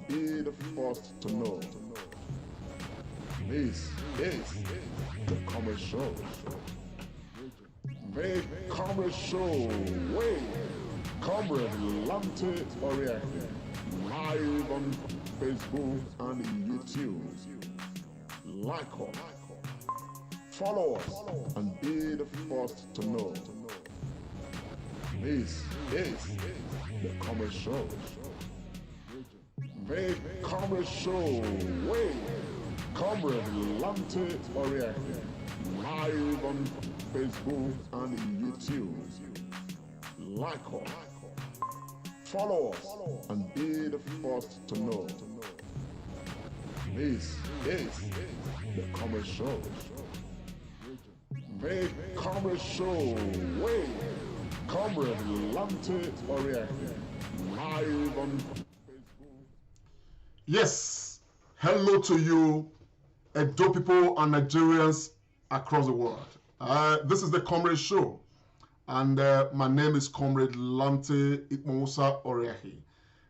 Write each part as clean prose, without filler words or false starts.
and be the first to know. This is the Comrade Show. Make Comrade Show way. Comrade Lante Oriake. Live on Facebook and YouTube. Like us, follow us, and be the first to know. This is the Comrade Show. Make Comrade Show way. Comrade Lante Oriake. Live on Facebook and YouTube. Like us, follow us, and be the first to know. This is the Comrade Show. Make Comrade Show way. Comrade Lante Oriake. Live on Facebook. Yes, hello to you, Edo people and Nigerians across the world. This is the Comrade Show, and my name is Comrade Lante Ikmosa Oriake.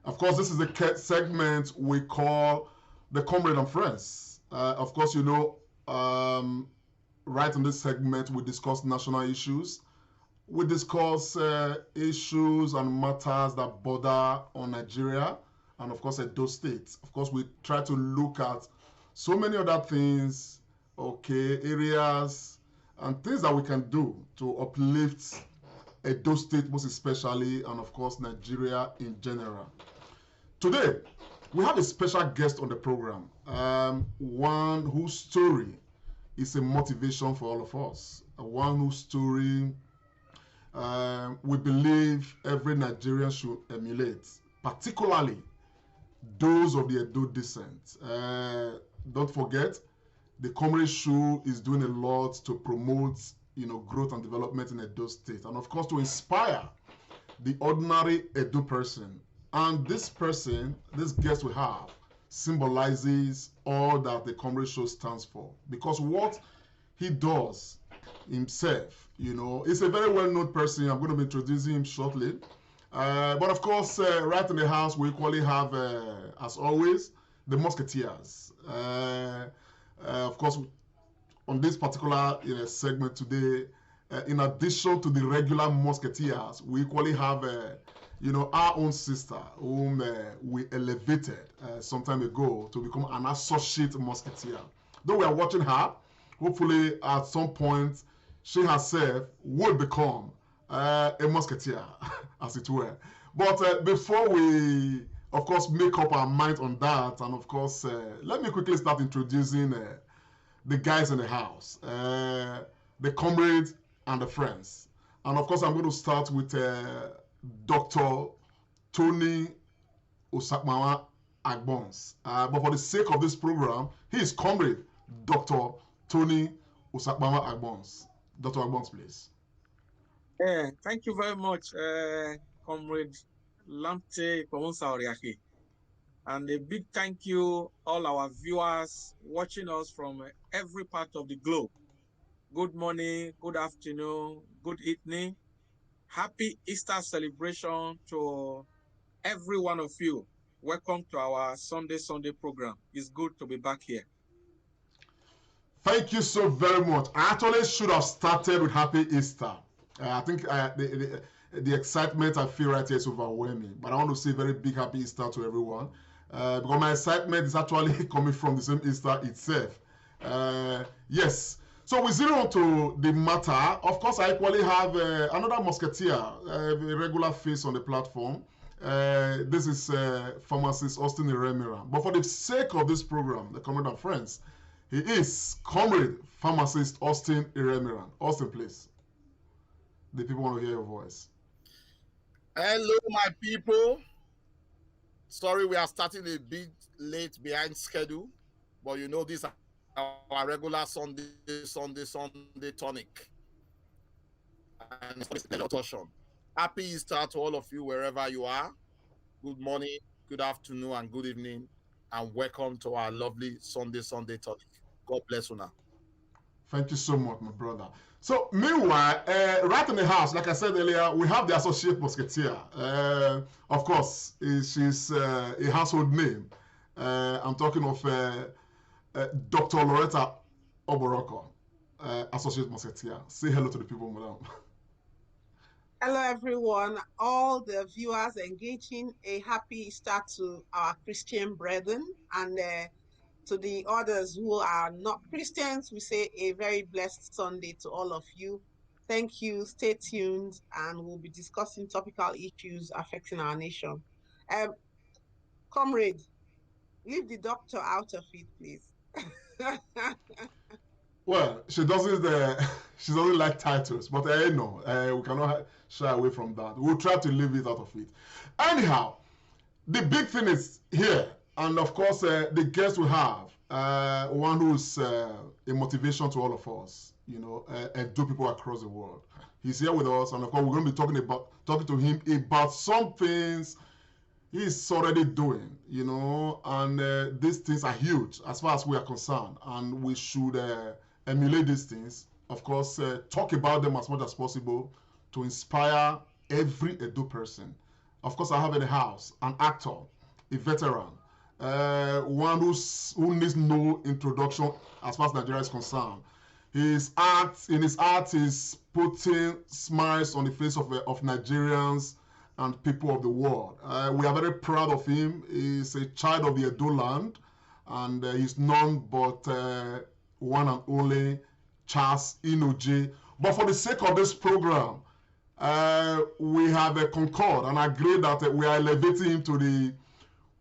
Of course, this is the segment we call the Comrade and Friends. Of course, you know, right in this segment, we discuss national issues. We discuss issues and matters that border on Nigeria and, of course, Edo State. Of course, we try to look at so many other things, okay, areas and things that we can do to uplift Edo State most especially, and, of course, Nigeria in general. Today, we have a special guest on the program, one whose story is a motivation for all of us, one whose story we believe every Nigerian should emulate, particularly those of the Edo descent. Don't forget, the Comrade Show is doing a lot to promote, growth and development in Edo State, and of course to inspire the ordinary Edo person. And this person, this guest we have, symbolizes all that the Comrade Show stands for. Because what he does himself, is a very well-known person. I'm going to be introducing him shortly. But of course, right in the house, we equally have, as always, the Musketeers. Of course, on this particular segment today, in addition to the regular Musketeers, we equally have our own sister, whom we elevated some time ago to become an associate musketeer. Though we are watching her, hopefully at some point she herself would become a musketeer, as it were. But before we, of course, make up our mind on that, and of course, let me quickly start introducing the guys in the house, the comrades and the friends. And of course, I'm going to start with Dr. Tony Osakmawa Agbons. But for the sake of this program, he is Comrade Dr. Tony Osakmawa Agbons. Dr. Agbons, please. Thank you very much, Comrade Lamte Oriake. And a big thank you all our viewers watching us from every part of the globe. Good morning, good afternoon, good evening. Happy Easter celebration to every one of you. Welcome to our Sunday program. It's good to be back here. Thank you so very much. I actually should have started with Happy Easter. I think the excitement I feel right here is overwhelming. But I want to say very big Happy Easter to everyone. Because my excitement is actually coming from the same Easter itself. Yes. So we zero on to the matter. Of course, I equally have another musketeer, a regular face on the platform. This is pharmacist Austin Iremira. But for the sake of this program, the Comrade and Friends, he is Comrade Pharmacist Austin Iremira. Austin, please. The people want to hear your voice. Hello, my people. Sorry, we are starting a bit late behind schedule, but this is our regular Sunday tonic. And happy Easter to all of you wherever you are. Good morning, good afternoon, and good evening, and welcome to our lovely Sunday tonic. God bless you now. Thank you so much, my brother. So, meanwhile, right in the house, like I said earlier, we have the associate musketeer. Of course, she's a household name. I'm talking of Dr. Loretta Oboroko, Associate Musketeer. Say hello to the people, madam. Hello, everyone. All the viewers engaging, a happy start to our Christian brethren, and to the others who are not Christians, we say a very blessed Sunday to all of you. Thank you. Stay tuned, and we'll be discussing topical issues affecting our nation. Comrade, leave the doctor out of it, please. Well, she doesn't. She doesn't like titles, but no, we cannot shy away from that. We'll try to leave it out of it. Anyhow, the big thing is here, and of course, the guest we have, one who's a motivation to all of us. You know, Edo people across the world. He's here with us, and of course, we're going to be talking to him about some things he's already doing. You know, and these things are huge as far as we are concerned, and we should emulate these things. Of course, talk about them as much as possible to inspire every Edo person. Of course, I have in the house an actor, a veteran, one who needs no introduction as far as Nigeria is concerned. In his art, is putting smiles on the face of Nigerians and people of the world. We are very proud of him. He's a child of the Edo land, and he's none but one and only Charles Inojie. But for the sake of this program, we have concord and agreed that we are elevating him to the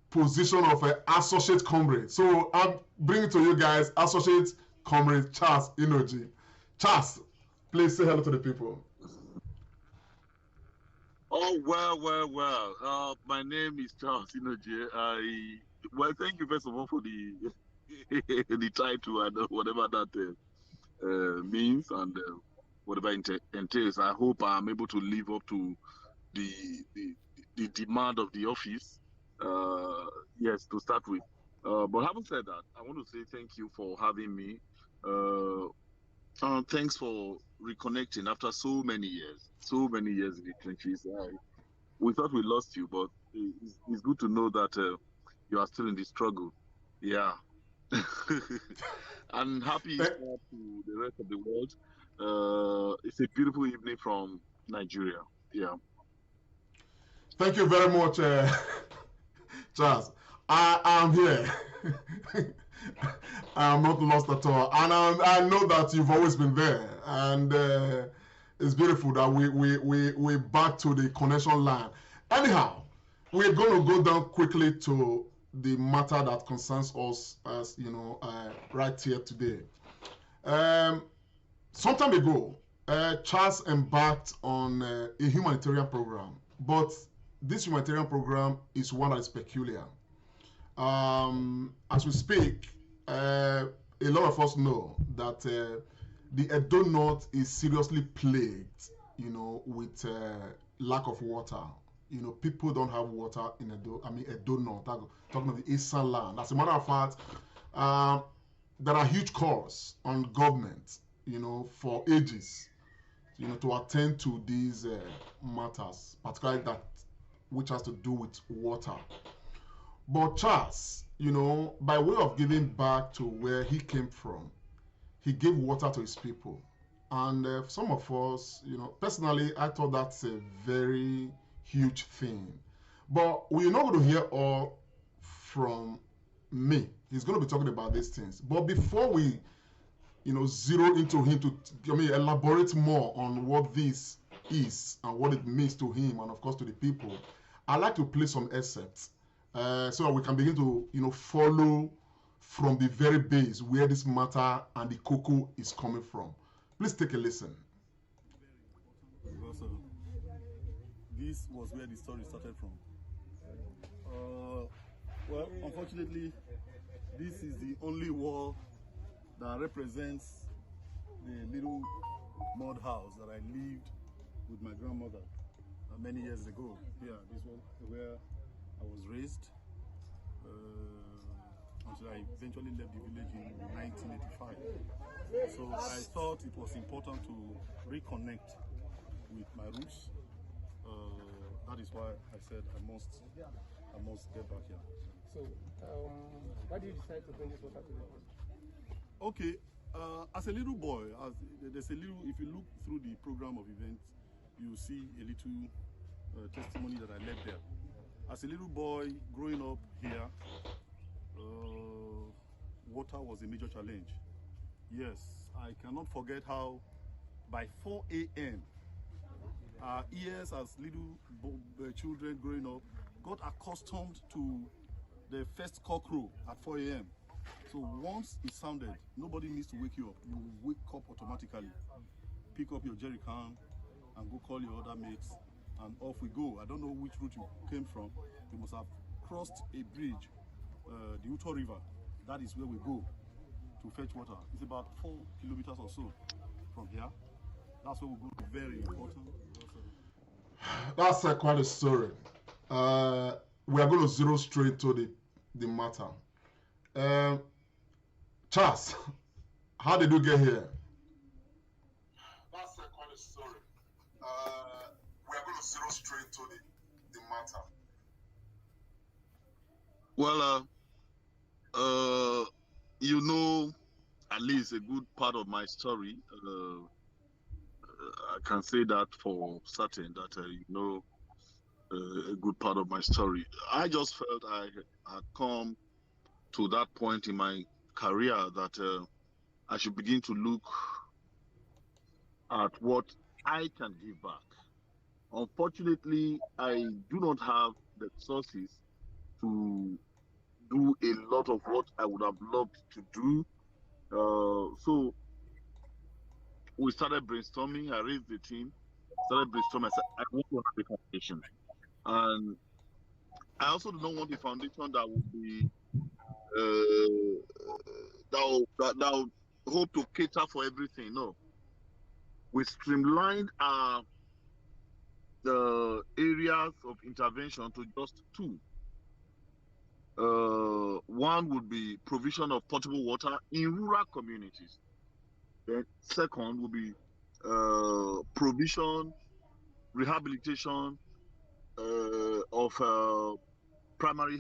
position of associate comrade. So I'm bringing to you guys associate comrade Charles Inojie. Charles, please say hello to the people. Oh, well. My name is Charles Inojie. Well, thank you first of all for the the title and whatever that means and whatever entails. I hope I'm able to live up to the demand of the office. Yes, to start with. But having said that, I want to say thank you for having me. Thanks for reconnecting after so many years in the trenches. We thought we lost you, but it's good to know that you are still in the struggle. Yeah. And happy Easter to the rest of the world. It's a beautiful evening from Nigeria. Yeah. Thank you very much, Charles. I am here. I'm not lost at all, and I know that you've always been there, and it's beautiful that we back to the connection line. Anyhow, we're going to go down quickly to the matter that concerns us, as you know, right here today. Some time ago, Charles embarked on a humanitarian program, but this humanitarian program is one that is peculiar. As we speak, a lot of us know that the Edo North is seriously plagued, you know, with lack of water. You know, people don't have water in Edo North. Talking of the eastern land. As a matter of fact, there are huge calls on government, you know, for ages, you know, to attend to these matters, particularly that which has to do with water. But Charles, you know, by way of giving back to where he came from, he gave water to his people. And some of us, you know, personally, I thought that's a very huge thing. But we're not going to hear all from me. He's going to be talking about these things. But before we, you know, zero into him to, elaborate more on what this is and what it means to him and, of course, to the people, I'd like to play some excerpts so that we can begin to, you know, follow from the very base where this matter and the cocoa is coming from. Please take a listen. Because this was where the story started from. Well, unfortunately, this is the only wall that represents the little mud house that I lived with my grandmother many years ago. Yeah, this was where I was raised until I eventually left the village in 1985. So I thought it was important to reconnect with my roots. That is why I said I I must get back here. So, why did you decide to bring this water to the Okay, as a little boy, there's a little. If you look through the program of events, you see a little testimony that I left there. As a little boy growing up here, water was a major challenge. Yes, I cannot forget how by 4 a.m. our ears as little children growing up got accustomed to the first cockcrow at 4 a.m. So once it sounded, nobody needs to wake you up. You wake up automatically, pick up your jerry can and go call your other mates, and off we go. I don't know which route you came from. You must have crossed a bridge, the Uto River. That is where we go to fetch water. It's about 4 kilometers or so from here. That's where we go. Very important. That's quite a story. We are going to zero straight to the matter. Charles, how did you get here? That's quite a story. We are going to zero straight to the matter. Well, you know, at least a good part of my story. I can say that for certain that you know a good part of my story. I just felt I had come to that point in my career that I should begin to look at what I can give back. Unfortunately, I do not have the resources to do a lot of what I would have loved to do. So we started brainstorming. I raised the team, started brainstorming. I said, I want to have a foundation. And I also do not want a foundation that would be that will hope to cater for everything. No, we streamlined our the areas of intervention to just two. One would be provision of potable water in rural communities. Then second would be provision, rehabilitation of primary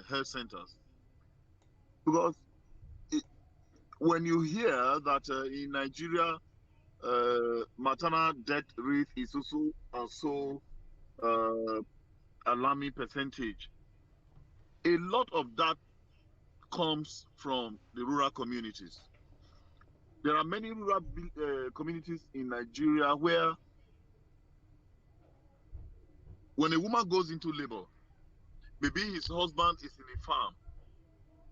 health centers. Because when you hear that in Nigeria, maternal death rate is also alarming percentage, a lot of that comes from the rural communities. There are many rural communities in Nigeria where when a woman goes into labor, maybe his husband is in a farm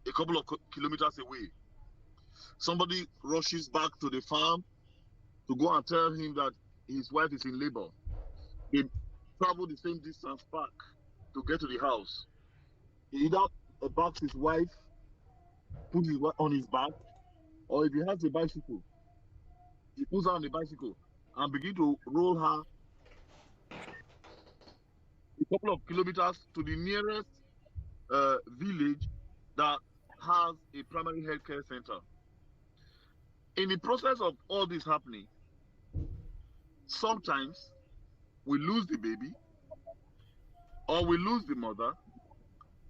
a couple of kilometers away. Somebody rushes back to the farm to go and tell him that his wife is in labor. They travel the same distance back to get to the house. He either backs his wife, puts his wife on his back, or if he has a bicycle, he puts her on the bicycle and begin to roll her a couple of kilometers to the nearest village that has a primary health care center. In the process of all this happening, sometimes we lose the baby, or we lose the mother,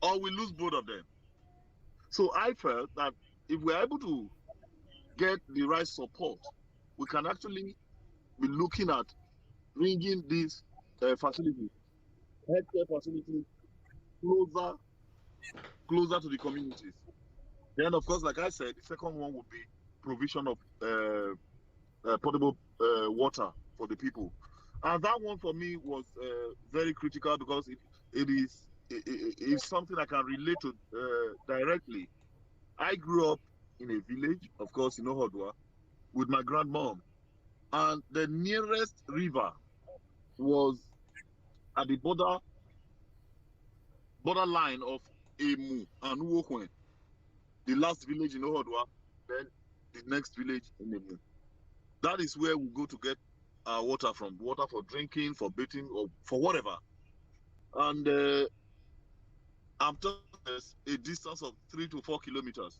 or we lose both of them. So I felt that if we're able to get the right support, we can actually be looking at bringing these facilities, healthcare facilities, closer to the communities. Then, of course, like I said, the second one would be provision of potable water for the people. And that one for me was very critical because it is something I can relate to directly. I grew up in a village, of course, in Ohodwa, with my grandmom. And the nearest river was at the borderline of Emu and Uokwen, the last village in Ohodwa, then the next village in Emu. That is where we go to get our water from, water for drinking, for bathing, or for whatever. And I'm talking a distance of 3 to 4 kilometers.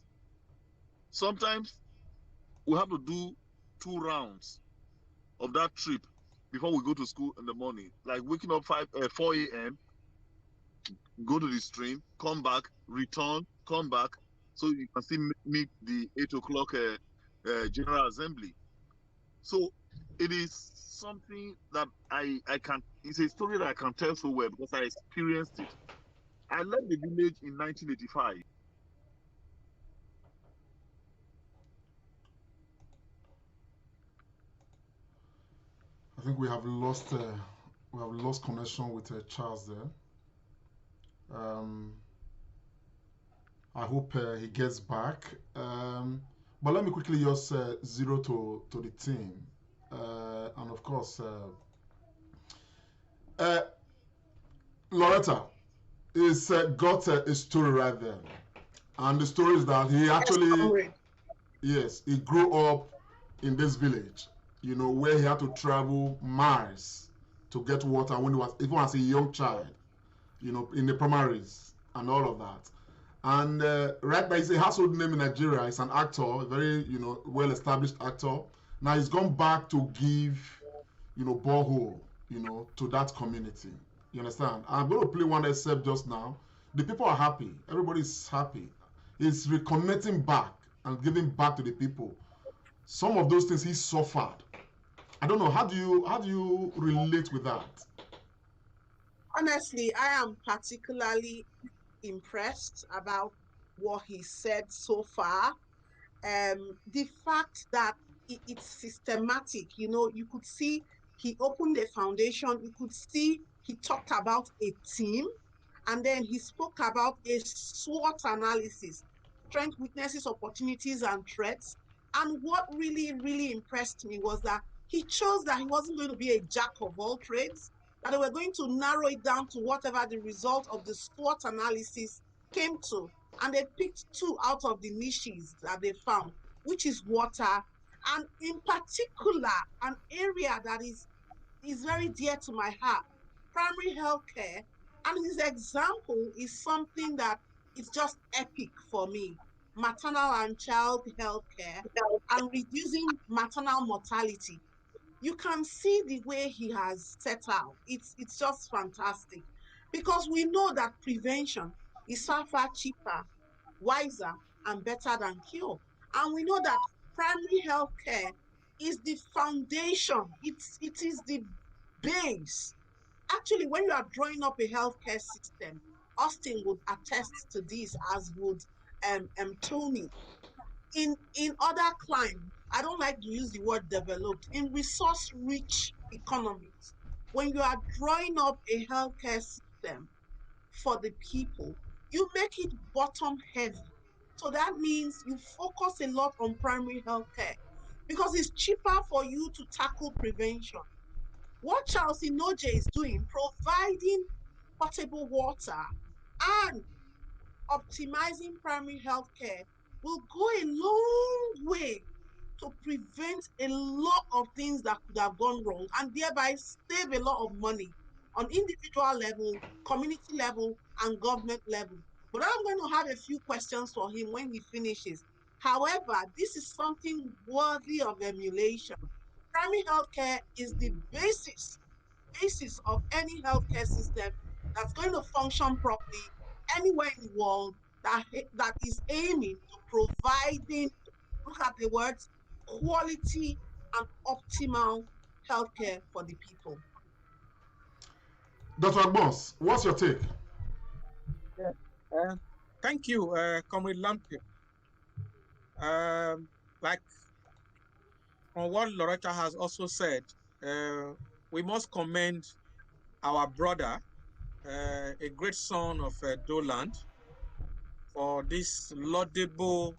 Sometimes we have to do 2 rounds of that trip before we go to school in the morning, like waking up 4 a.m., go to the stream, come back, return, come back, so you can still meet the 8 o'clock General Assembly. So it is something that I can, it's a story that I can tell so well because I experienced it. I left the village in 1985. I think we have lost connection with Charles there. I hope he gets back. But let me quickly just zero to the team. And of course, Loretta is got a story right there. And the story is that he actually, yes, he grew up in this village, you know, where he had to travel miles to get water when he was, even as a young child, you know, in the primaries and all of that. And right now, he's a household name in Nigeria. He's an actor, a very, you know, well-established actor. Now he's gone back to give, you know, borehole, you know, to that community. You understand? I'm going to play one excerpt just now. The people are happy. Everybody's happy. He's reconnecting back and giving back to the people. Some of those things he suffered. I don't know. How do you relate with that? Honestly, I am particularly impressed about what he said so far. The fact that it's systematic, you know, you could see he opened a foundation, you could see he talked about a team, and then he spoke about a SWOT analysis, strengths, weaknesses, opportunities, and threats. And what really, really impressed me was that he chose that he wasn't going to be a jack of all trades, that they were going to narrow it down to whatever the result of the SWOT analysis came to. And they picked two out of the niches that they found, which is water, and in particular, an area that is very dear to my heart, primary healthcare. And his example is something that is just epic for me. Maternal and child healthcare and reducing maternal mortality. You can see the way he has set out. It's just fantastic because we know that prevention is far, far cheaper, wiser, and better than cure. And we know that primary health care is the foundation. It is the base. Actually, when you are drawing up a healthcare system, Austin would attest to this, as would Tony. In other climes, I don't like to use the word developed, in resource-rich economies, when you are drawing up a healthcare system for the people, you make it bottom heavy. So that means you focus a lot on primary healthcare because it's cheaper for you to tackle prevention. What Charles Inojie is doing, providing potable water and optimizing primary healthcare, will go a long way to prevent a lot of things that could have gone wrong and thereby save a lot of money on individual level, community level, and government level. But I'm going to have a few questions for him when he finishes. However, this is something worthy of emulation. Primary healthcare is the basis of any healthcare system that's going to function properly anywhere in the world, that is aiming to providing, look at the words, quality and optimal healthcare for the people. Dr. Agbons, what's your take? Yeah. Thank you, Comrade Lamke. Like on what Loretta has also said, we must commend our brother, a great son of Doland, for this laudable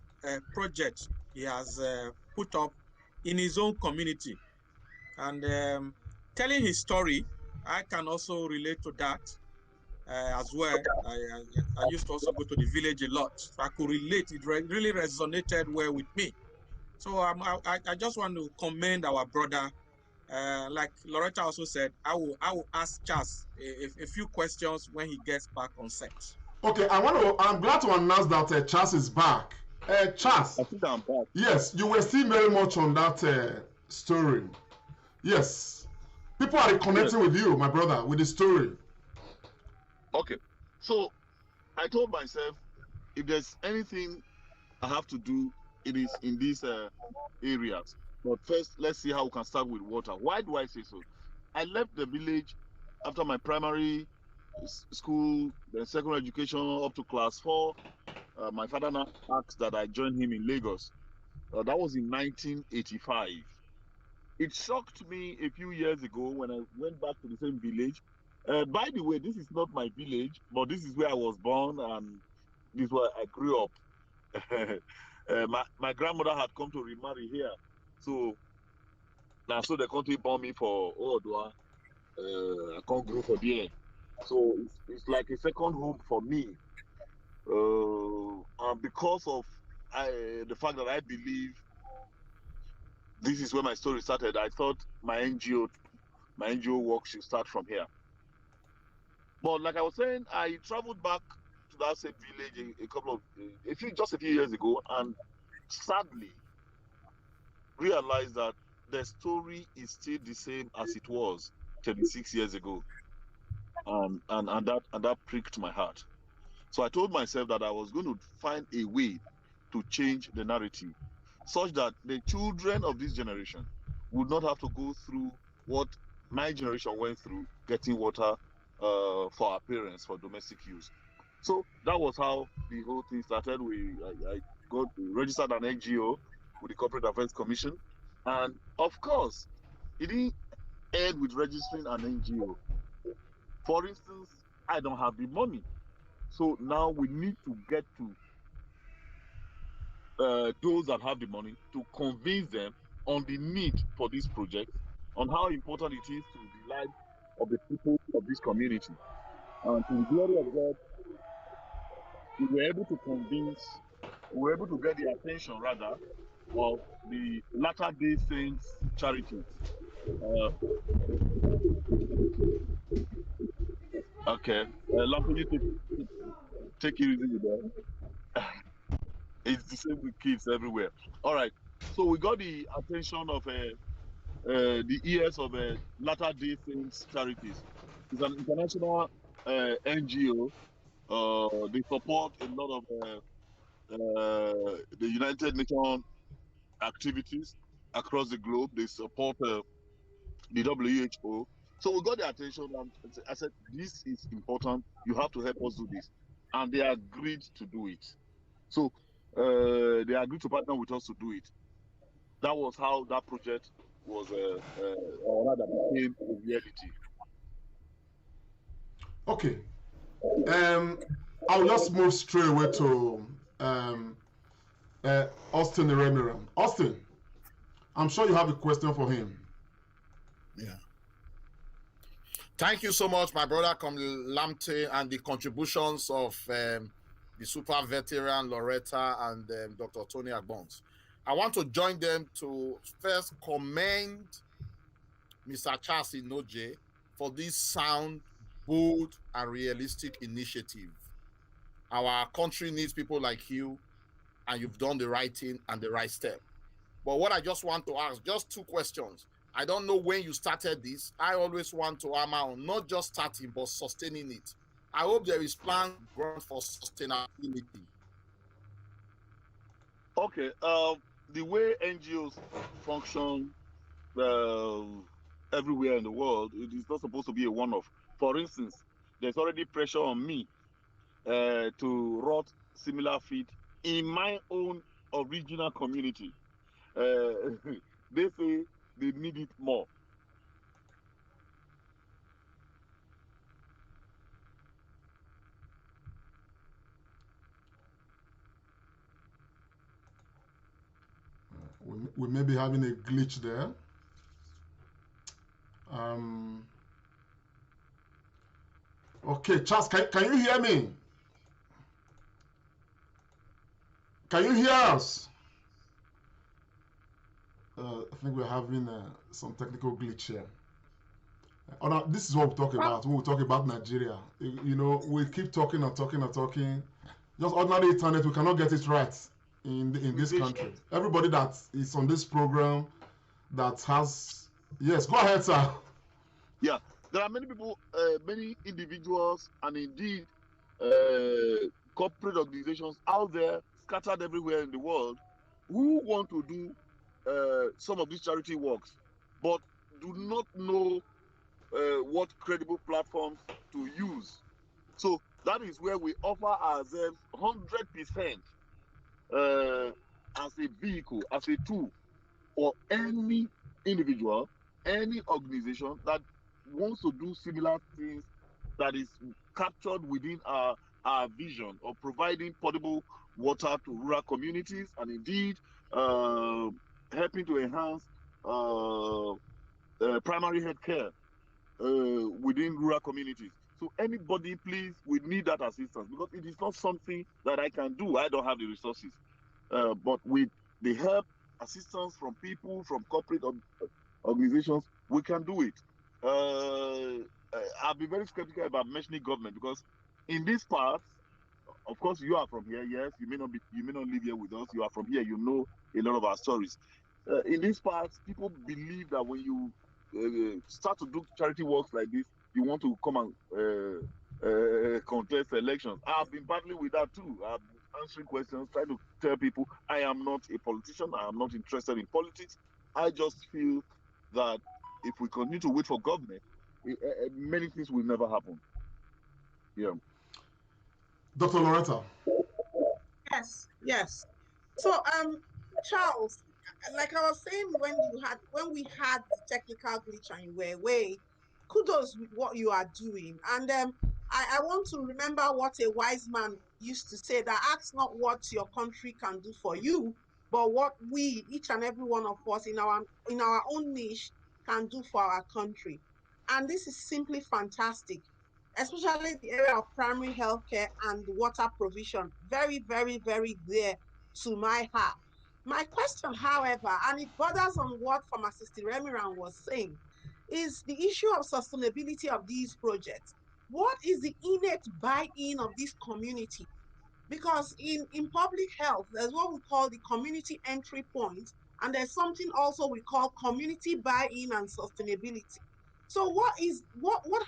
project he has put up in his own community. And telling his story, I can also relate to that as well. I used to also go to the village a lot, so I could relate. It really resonated well with me. So I just want to commend our brother. Like Loretta also said, I will ask Charles a few questions when he gets back on set. Okay, I'm glad to announce that Charles is back. Charles, I think I'm back. Yes, you were still very much on that story. Yes, people are connecting with you, my brother, with the story. Okay. So I told myself, if there's anything I have to do, it is in these areas. But first, let's see how we can start with water. Why do I say so? I left the village after my primary school, then secondary education up to class 4. My father now asked that I join him in Lagos. That was in 1985. It shocked me a few years ago when I went back to the same village. By the way, this is not my village, but this is where I was born and this is where I grew up. My grandmother had come to remarry here. So now so the country bought me for Odua. I can't grow for there. So it's like a second home for me. And because of the fact that I believe this is where my story started, I thought my NGO work should start from here. But like I was saying, I traveled back to that same village just a few years ago, and sadly realized that the story is still the same as it was 36 years ago, and that pricked my heart. So I told myself that I was going to find a way to change the narrative, such that the children of this generation would not have to go through what my generation went through, getting water for our parents for domestic use. So that was how the whole thing started. I got registered an NGO with the Corporate Affairs Commission, and of course, it didn't end with registering an NGO. For instance, I don't have the money, so now we need to get to those that have the money to convince them on the need for this project, on how important it is to the lives of the people of this community. And to the glory of God, we were able to get the attention rather of the Latter Day Saints charities. Uh, okay, Lampo, you take it easy with that. It's the same with kids everywhere. All right, so we got the attention of the ears of Latter Day Saints charities. It's an international NGO. They support a lot of the United Nations activities across the globe. They support the WHO. So we got their attention, and I said, "This is important. You have to help us do this," and they agreed to do it. So they agreed to partner with us to do it. That was how that project was, or rather, became a reality. Okay. I'll just move straight away to Austin Iremiram. Austin, I'm sure you have a question for him. Yeah. Thank you so much, my brother Lamte, and the contributions of the super veteran Loretta and Dr. Tony Agbons. I want to join them to first commend Mr. Charles Inojie for this sound, bold, and realistic initiative. Our country needs people like you, and you've done the right thing and the right step. But what I just want to ask, just 2 questions. I don't know when you started this. I always want to hammer on not just starting, but sustaining it. I hope there is plan grant for sustainability. Okay. The way NGOs function everywhere in the world, it is not supposed to be a one-off. For instance, there's already pressure on me to rot similar feed in my own original community. They say they need it more. We may be having a glitch there. Okay, Charles, can you hear me? Can you hear us? I think we're having some technical glitch here. This is what we talk about when we talk about Nigeria. You know, we keep talking and talking and talking. Just ordinary internet, we cannot get it right in this country. Everybody that is on this program that has... Yes, go ahead, sir. Yeah, there are many people, many individuals, and indeed corporate organizations out there scattered everywhere in the world who want to do some of these charity works, but do not know what credible platforms to use. So that is where we offer ourselves 100% as a vehicle, as a tool for any individual, any organization that wants to do similar things that is captured within our vision of providing potable water to rural communities and indeed helping to enhance primary health care within rural communities. So anybody, please, we need that assistance because it is not something that I can do. I don't have the resources. But with the help, assistance from people, from corporate organizations, we can do it. I'll be very skeptical about mentioning government because in this part, of course, you are from here. Yes, you may not live here with us. You are from here. You know a lot of our stories. In these parts, people believe that when you start to do charity works like this, you want to come and contest elections. I've been battling with that too. I've been answering questions, trying to tell people I am not a politician. I am not interested in politics. I just feel that if we continue to wait for government, many things will never happen. Yeah. Dr. Loretta. Yes, yes. So, Charles, like I was saying, when we had the technical glitch and you were away, kudos with what you are doing. And I want to remember what a wise man used to say, that ask not what your country can do for you, but what we, each and every one of us in our own niche, can do for our country. And this is simply fantastic, especially the area of primary healthcare and water provision. Very, very, very dear to my heart. My question, however, and it borders on what Pharmacist Remiran was saying, is the issue of sustainability of these projects. What is the innate buy-in of this community? Because in public health, there's what we call the community entry point, and there's something also we call community buy-in and sustainability. So what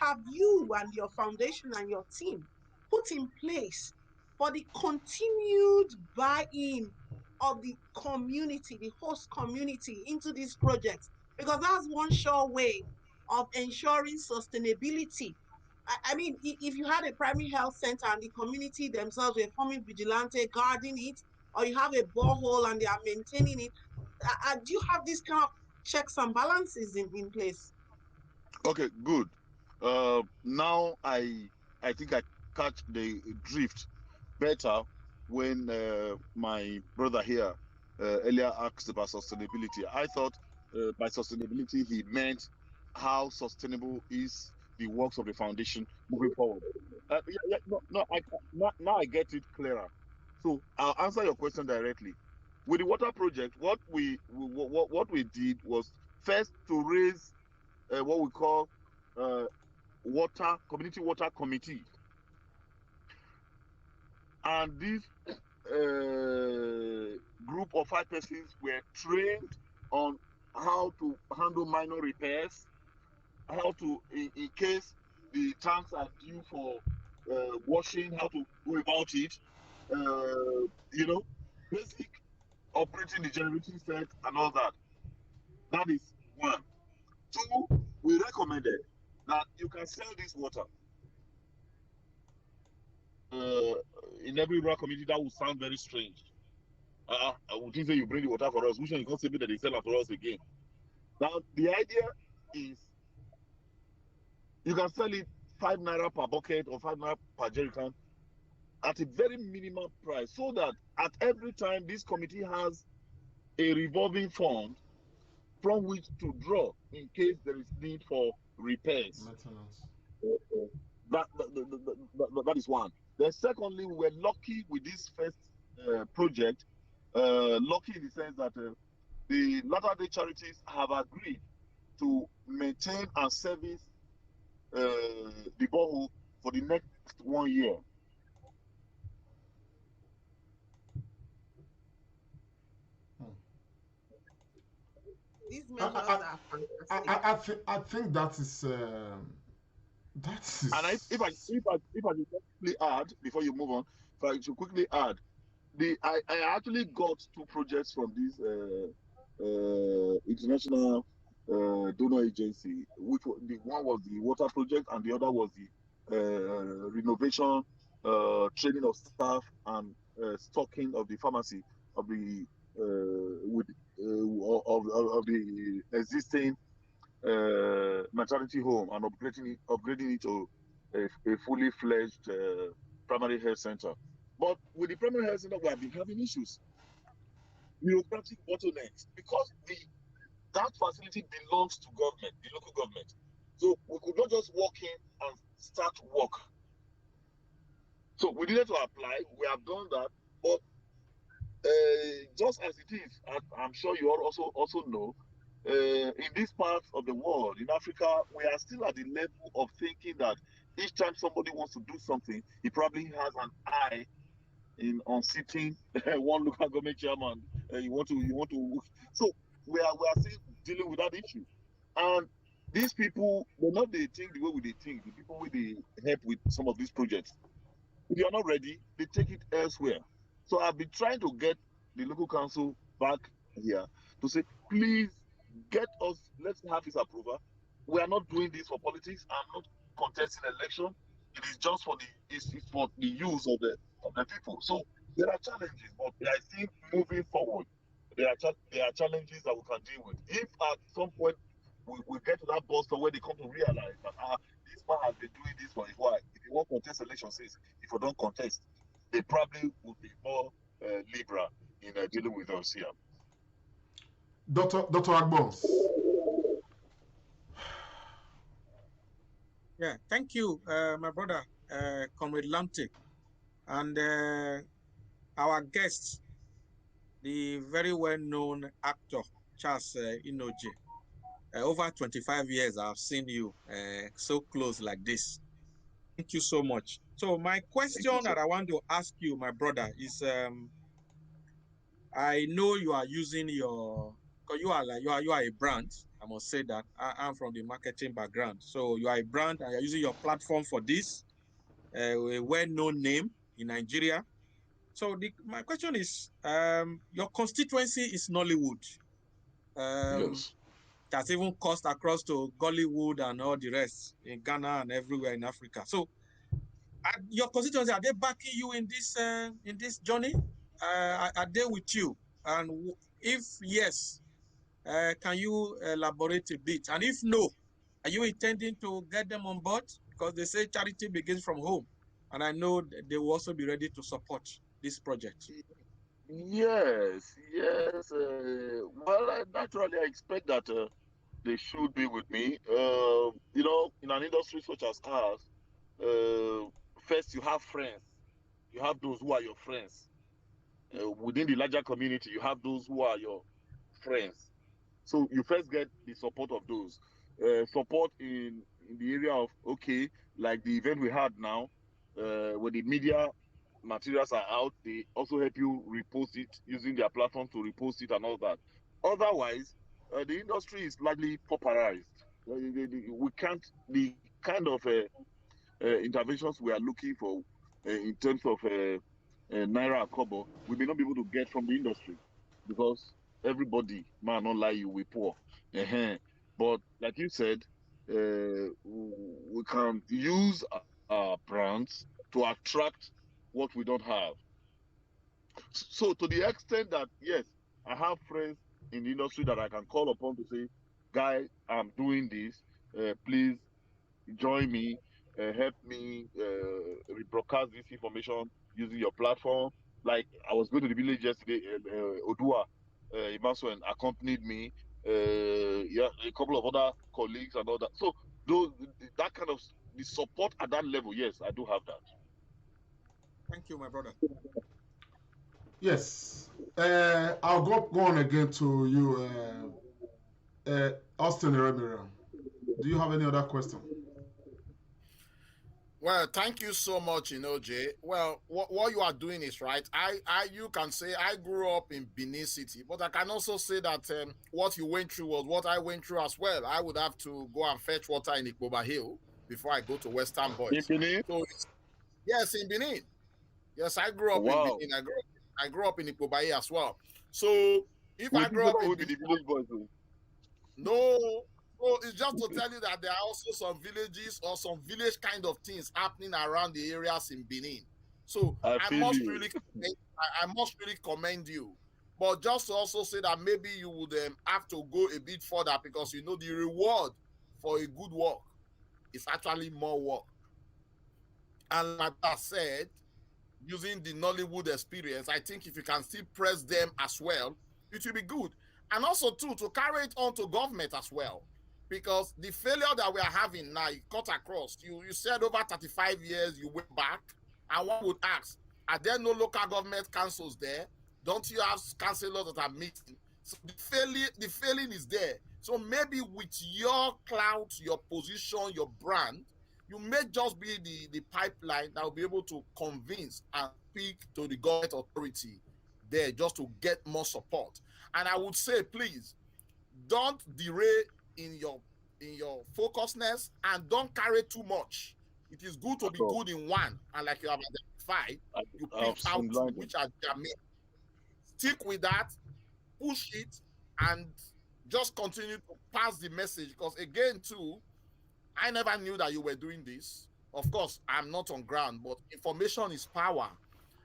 have you and your foundation and your team put in place for the continued buy-in of the community, the host community, into these projects? Because that's one sure way of ensuring sustainability. I mean, if you had a primary health center and the community themselves were forming vigilante, guarding it, or you have a borehole and they are maintaining it, do you have this kind of checks and balances in place? Okay, good. Now I think I catch the drift better when my brother here earlier asked about sustainability. I thought by sustainability he meant how sustainable is the works of the foundation moving forward. Now I get it clearer. So I'll answer your question directly. With the water project, what we did was first to raise what we call uh, community water committee, and this group of 5 persons were trained on how to handle minor repairs, how to, in case the tanks are due for washing, how to go about it, you know, basic operating the generating set and all that. That is one. Two, we recommended that you can sell this water. In every rural community, that would sound very strange. I would think that you bring the water for us, which one you can't say that they sell it for us again. Now, the idea is you can sell it 5 naira per bucket or 5 naira per jerrycan at a very minimal price, so that at every time this committee has a revolving fund from which to draw in case there is need for repairs. Maintenance. That is one. Then secondly, we were lucky with this first project, lucky in the sense that the Latter-day Charities have agreed to maintain and service the borehole for the next 1 year. These measures are fantastic. I think that is That's And if I should quickly add before you move on, if I should quickly add, I actually got two projects from this international donor agency. The one was the water project, and the other was the renovation, training of staff, and stocking of the pharmacy of the with of the existing maternity home, and upgrading it to a fully fledged primary health center. But with the primary health center, we have been having issues, bureaucratic bottlenecks, because the that facility belongs to government, the local government. So we could not just walk in and start work. So we needed to apply. We have done that, but just as it is, I'm sure you all also know, in this part of the world, in Africa, we are still at the level of thinking that each time somebody wants to do something, he probably has an eye in on sitting one local government chairman. You want to. So we are still dealing with that issue, and these people, they think the way they think. The people with the help with some of these projects, if you are not ready, they take it elsewhere. So I've been trying to get the local council back here to say, please get us, let's have this approval. We are not doing this for politics. I'm not contesting election. It is just for it's for the use of the people. So there are challenges, but I think moving forward, there are challenges that we can deal with. If at some point we get to that bus stop where they come to realize that this man has been doing this for a while. If you want contest election, says if you don't contest, they probably would be more liberal in dealing with us here. Dr. Agbons. Yeah, thank you, my brother, Comrade Lamte, and our guest, the very well-known actor, Charles Inojie. Over 25 years, I've seen you so close like this. Thank you so much. So my question that I want to ask you, my brother, is I know you are using your, because you are a brand. I must say that I'm from the marketing background. So you are a brand and you're using your platform for this, a well-known name in Nigeria. So my question is, your constituency is Nollywood. Yes. That's even crossed across to Gollywood and all the rest in Ghana and everywhere in Africa. So your constituency, are they backing you in this journey? Are they with you? And if yes, can you elaborate a bit? And if no, are you intending to get them on board? Because they say charity begins from home. And I know they will also be ready to support this project. Yes. Well, naturally, I expect that they should be with me. In an industry such as ours, uh, first you have friends. You have those who are your friends. Within the larger community, you have those who are your friends. So you first get the support of those. Support in the area of, okay, like the event we had now, where the media materials are out, they also help you repost it using their platform to repost it and all that. Otherwise, the industry is largely pauperized. We can't, the kind of interventions we are looking for in terms of naira kobo, we may not be able to get from the industry because everybody, man, not lie you, we poor. But like you said, we can use our brands to attract what we don't have. So to the extent that yes, I have friends in the industry that I can call upon to say, guy, I'm doing this. Please join me, help me rebroadcast this information using your platform. Like I was going to the village yesterday, Odua Imasuen accompanied me. Yeah, a couple of other colleagues and all that. So those that kind of the support at that level, yes, I do have that. Thank you, my brother. Yes. I'll go on again to you, Austin Remira. Do you have any other question? Well, thank you so much, Inojie. Well, what you are doing is right. You can say I grew up in Benin City, but I can also say that what you went through was what I went through as well. I would have to go and fetch water in Ikboba Hill before I go to Western In Boys. Benin? So yes, in Benin. Yes, I grew up in Benin. I grew up in Ikobayi as well. So if I grew up in Benin, the village boys. no, it's just to tell you that there are also some villages or some village kind of things happening around the areas in Benin. So I must really commend you. But just to also say that maybe you would have to go a bit further, because you know the reward for a good work is actually more work. And like I said, using the Nollywood experience, I think if you can still press them as well, it will be good. And also too, to carry it on to government as well. Because the failure that we are having now, you cut across. You said over 35 years you went back, and one would ask, are there no local government councils there? Don't you have councillors that are meeting? So the failing is there. So maybe with your clout, your position, your brand, you may just be the pipeline that will be able to convince and speak to the government authority there just to get more support. And I would say, please, don't derail in your focusness, and don't carry too much. It is good to be good in one, and like you have identified, you pick out which are their main. Stick with that, push it, and just continue to pass the message. Because again, too, I never knew that you were doing this. Of course, I'm not on ground, but information is power.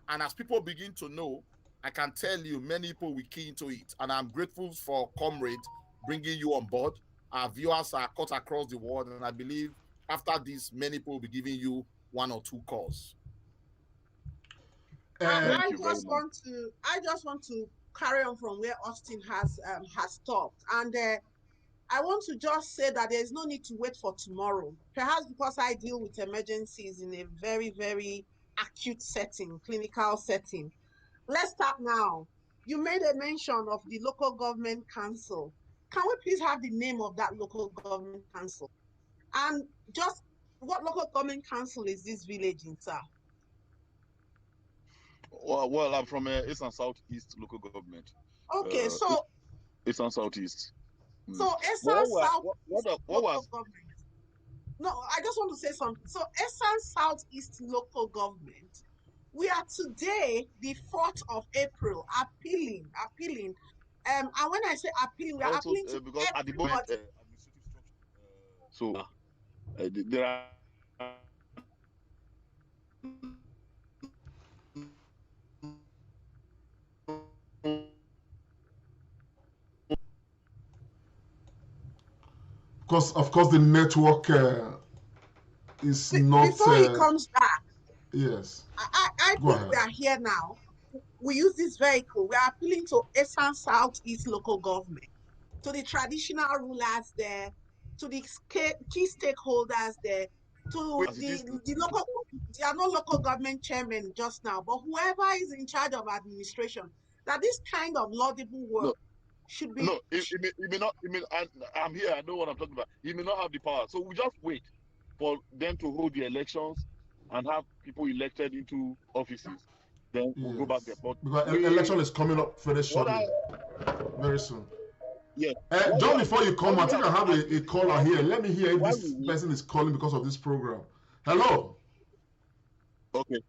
And as people begin to know, I can tell you many people will key into it. And I'm grateful for Comrade bringing you on board. Our viewers are cut across the world, and I believe after this, many people will be giving you 1 or 2 calls. I just want to carry on from where Austin has stopped. And I want to just say that there's no need to wait for tomorrow. Perhaps because I deal with emergencies in a very, very acute setting, clinical setting. Let's start now. You made a mention of the local government council. Can we please have the name of that local government council? And just what local government council is this village in, sir? Well, I'm from East and Southeast local government. Okay, so East and Southeast. So Eastern South local government. No, I just want to say something. So Eastern Southeast local government, we are today, the 4th of April, appealing. And when I say appealing, we are appealing to because everybody. At the moment, administrative structure. There are. Of course, the network is not. Before he comes back. Yes. I think we are here now. We use this vehicle. We are appealing to Eastern Southeast local government, to the traditional rulers there, to the key stakeholders there, to the local. There are no local government chairmen just now, but whoever is in charge of administration, that this kind of laudable work should be. No, it may not. I'm here. I know what I'm talking about. He may not have the power, so we just wait for them to hold the elections and have people elected into offices. Then we'll go back there. But because election is coming up very shortly, very soon. Yeah. John, before you come, I think I have a caller here. Let me hear if this person is calling because of this program. Hello. Okay.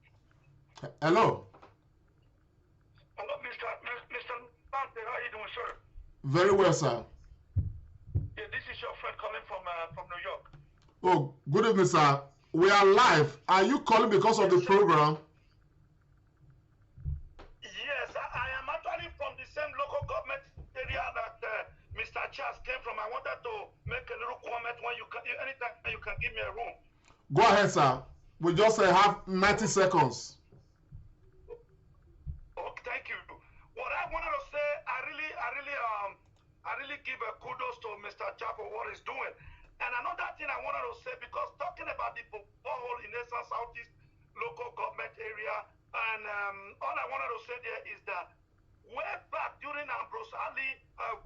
Hello. Hello, Mr. Lante. How are you doing, sir? Very well, sir. Yeah, this is your friend calling from New York. Oh, good evening, sir. We are live. Are you calling because of the program? Yes, I am actually from the same local government area that Mr. Charles came from. I wanted to make a little comment when anytime you can give me a room. Go ahead, sir. We just have 90 seconds. Okay, thank you. What I wanted to say, I really give a kudos to Mr. Charles for what he's doing. And another thing I wanted to say, because talking about the borehole in Eastern Southeast local government area, and all I wanted to say there is that way back during Ambrose Ali,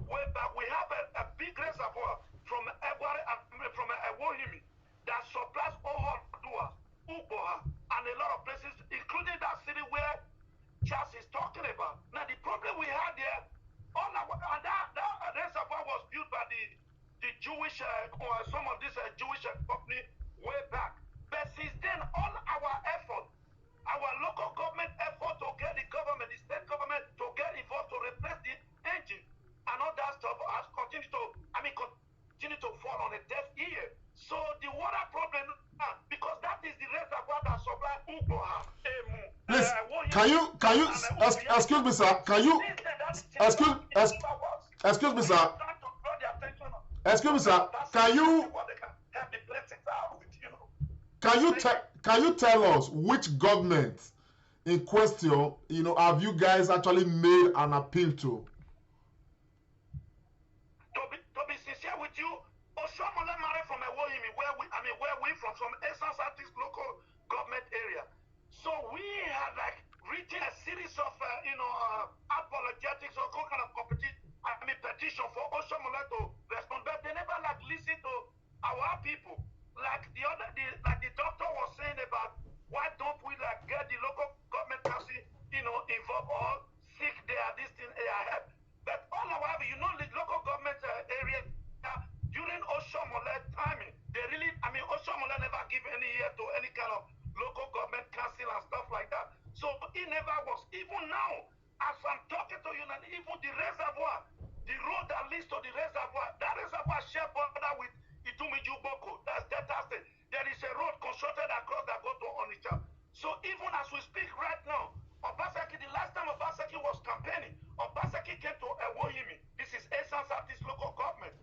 way back, we have a big reservoir from Ewohimi that supplies Ohodua, Uboha, and a lot of places, including that city where Charles is talking about. Now, the problem we had there, that reservoir was built by the Jewish, or some of this Jewish company way excuse me, sir? Excuse me, sir? Excuse me, sir? Can you tell us which government in question, have you guys actually made an appeal to? To be sincere with you, Oshomole married from Ewohimi, where we from Essence Artist local government area. So we had written a series of apologetics or kind of petition for Oshomole to respond, but they never listen to our people. Like the doctor was saying about why don't we get the local government council involved or seek this thing help. But all our the local government area during Oshomole timing, they really Oshomole never give any ear to any kind of local government council and stuff like that. So it never was. Even now, as I'm talking to you, and even the reservoir, the road that leads to the reservoir, that reservoir share border with Itumiju Boko, that's Delta State. There is a road constructed across that go to Onitsha. So even as we speak right now, Obaseki, the last time Obaseki was campaigning, Obaseki came to Ewohimi. This is Essence Artist local government.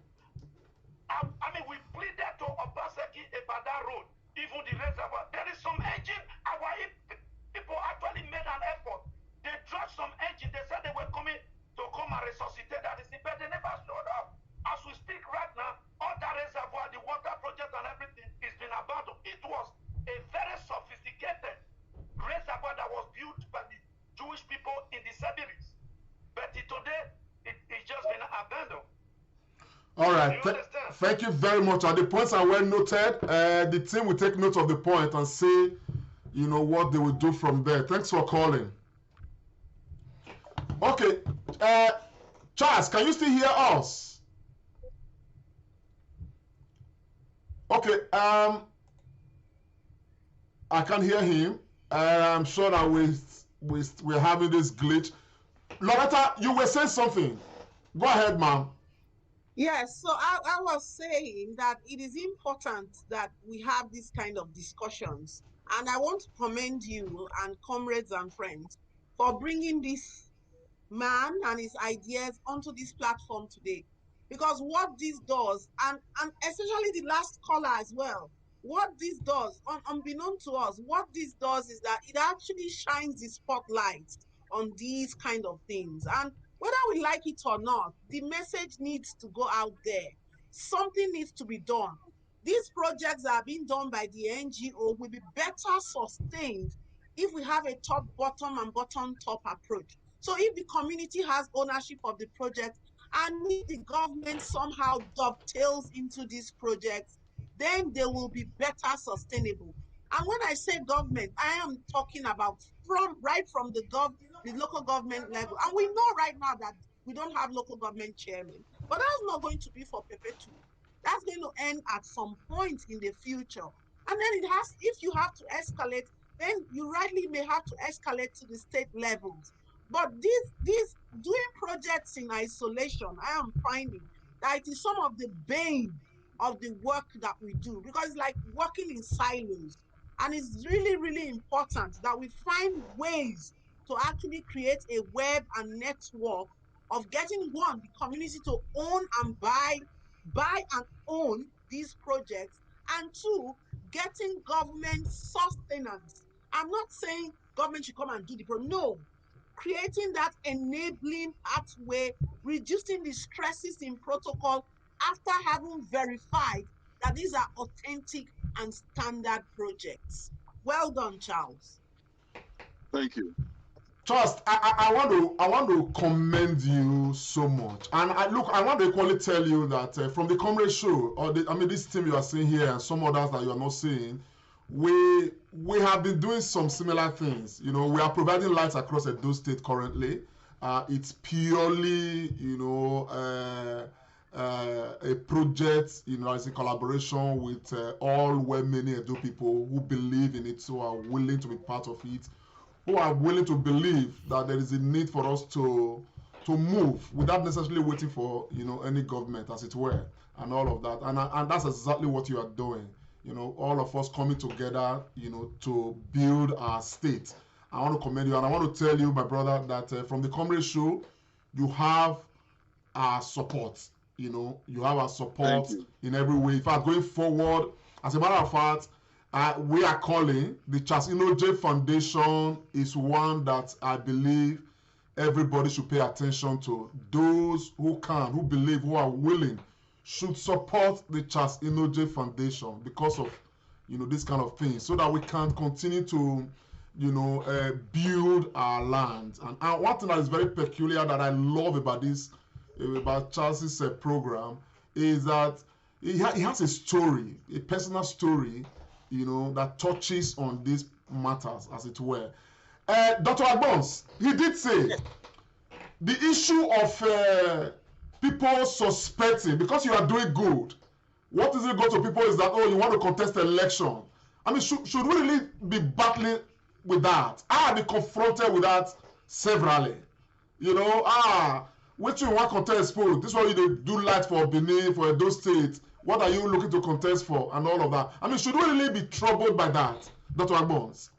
We pleaded to Obaseki about that road, even the reservoir. There is some engine, our people actually made an effort. They dropped some engine. They said they were coming to come and resuscitate that, but they never showed up. As we speak right now, all that reservoir, the water project and everything is been abandoned. It was a very sophisticated reservoir that was built by the Jewish people in the 70s. But today, it's just been abandoned. All right. Thank you very much. The points are well noted. The team will take note of the point and see, what they will do from there. Thanks for calling. Okay. Charles, can you still hear us? Okay. I can't hear him. I'm sure that we're having this glitch. Loretta, you were saying something. Go ahead, ma'am. Yes, so I was saying that it is important that we have this kind of discussions. And I want to commend you and comrades and friends for bringing this man and his ideas onto this platform today. Because what this does, and especially the last caller as well, what this does, unbeknown to us, what this does is that it actually shines the spotlight on these kind of things. And whether we like it or not, the message needs to go out there. Something needs to be done. These projects that are being done by the NGO will be better sustained if we have a top-bottom and bottom-top approach. So if the community has ownership of the project and if the government somehow dovetails into these projects, then they will be better sustainable. And when I say government, I am talking about right from the local government level. And we know right now that we don't have local government chairman, but that's not going to be for perpetual. That's going to end at some point in the future. And then if you have to escalate, then you rightly may have to escalate to the state levels. But these doing projects in isolation, I am finding that it is some of the bane of the work that we do, because it's like working in silos. And it's really, really important that we find ways to actually create a web and network of getting the community to own and buy and own these projects, and two, getting government sustenance. I'm not saying government should come and do the project. No, creating that enabling pathway, reducing the stresses in protocol after having verified that these are authentic and standard projects. Well done, Charles. Thank you. Charles, I want to commend you so much, and I want to equally tell you that from the Comrade show, this team you are seeing here and some others that you are not seeing, we have been doing some similar things. We are providing lights across Edo State currently. It's purely, a project, it's a collaboration with all well-meaning Edo people who believe in it, who are willing to be part of it, who are willing to believe that there is a need for us to move without necessarily waiting for any government, as it were, and all of that. And that's exactly what you are doing. All of us coming together, to build our state. I want to commend you, and I want to tell you, my brother, that from the Comrade Show, you have our support. You know, you have our support in every way. In fact, going forward, as a matter of fact, we are calling the Charles Inojie Foundation is one that I believe everybody should pay attention to. Those who can, who believe, who are willing, should support the Charles Inojie Foundation because of, you know, this kind of thing, so that we can continue to, you know, build our land. And one thing that is very peculiar that I love about this, about Charles's program, is that he has a story, a personal story, you know, that touches on these matters, as it were. Dr. Agbons, he did say the issue of people suspecting, because you are doing good, what is it go to people is that, oh, you want to contest election. I mean, should we really be battling with that? I have been confronted with that severally. You know, which you want to contest for? This one you do light for Benin, for Edo State. What are you looking to contest for, and all of that? I mean, should we really be troubled by that, Dr. Agbons?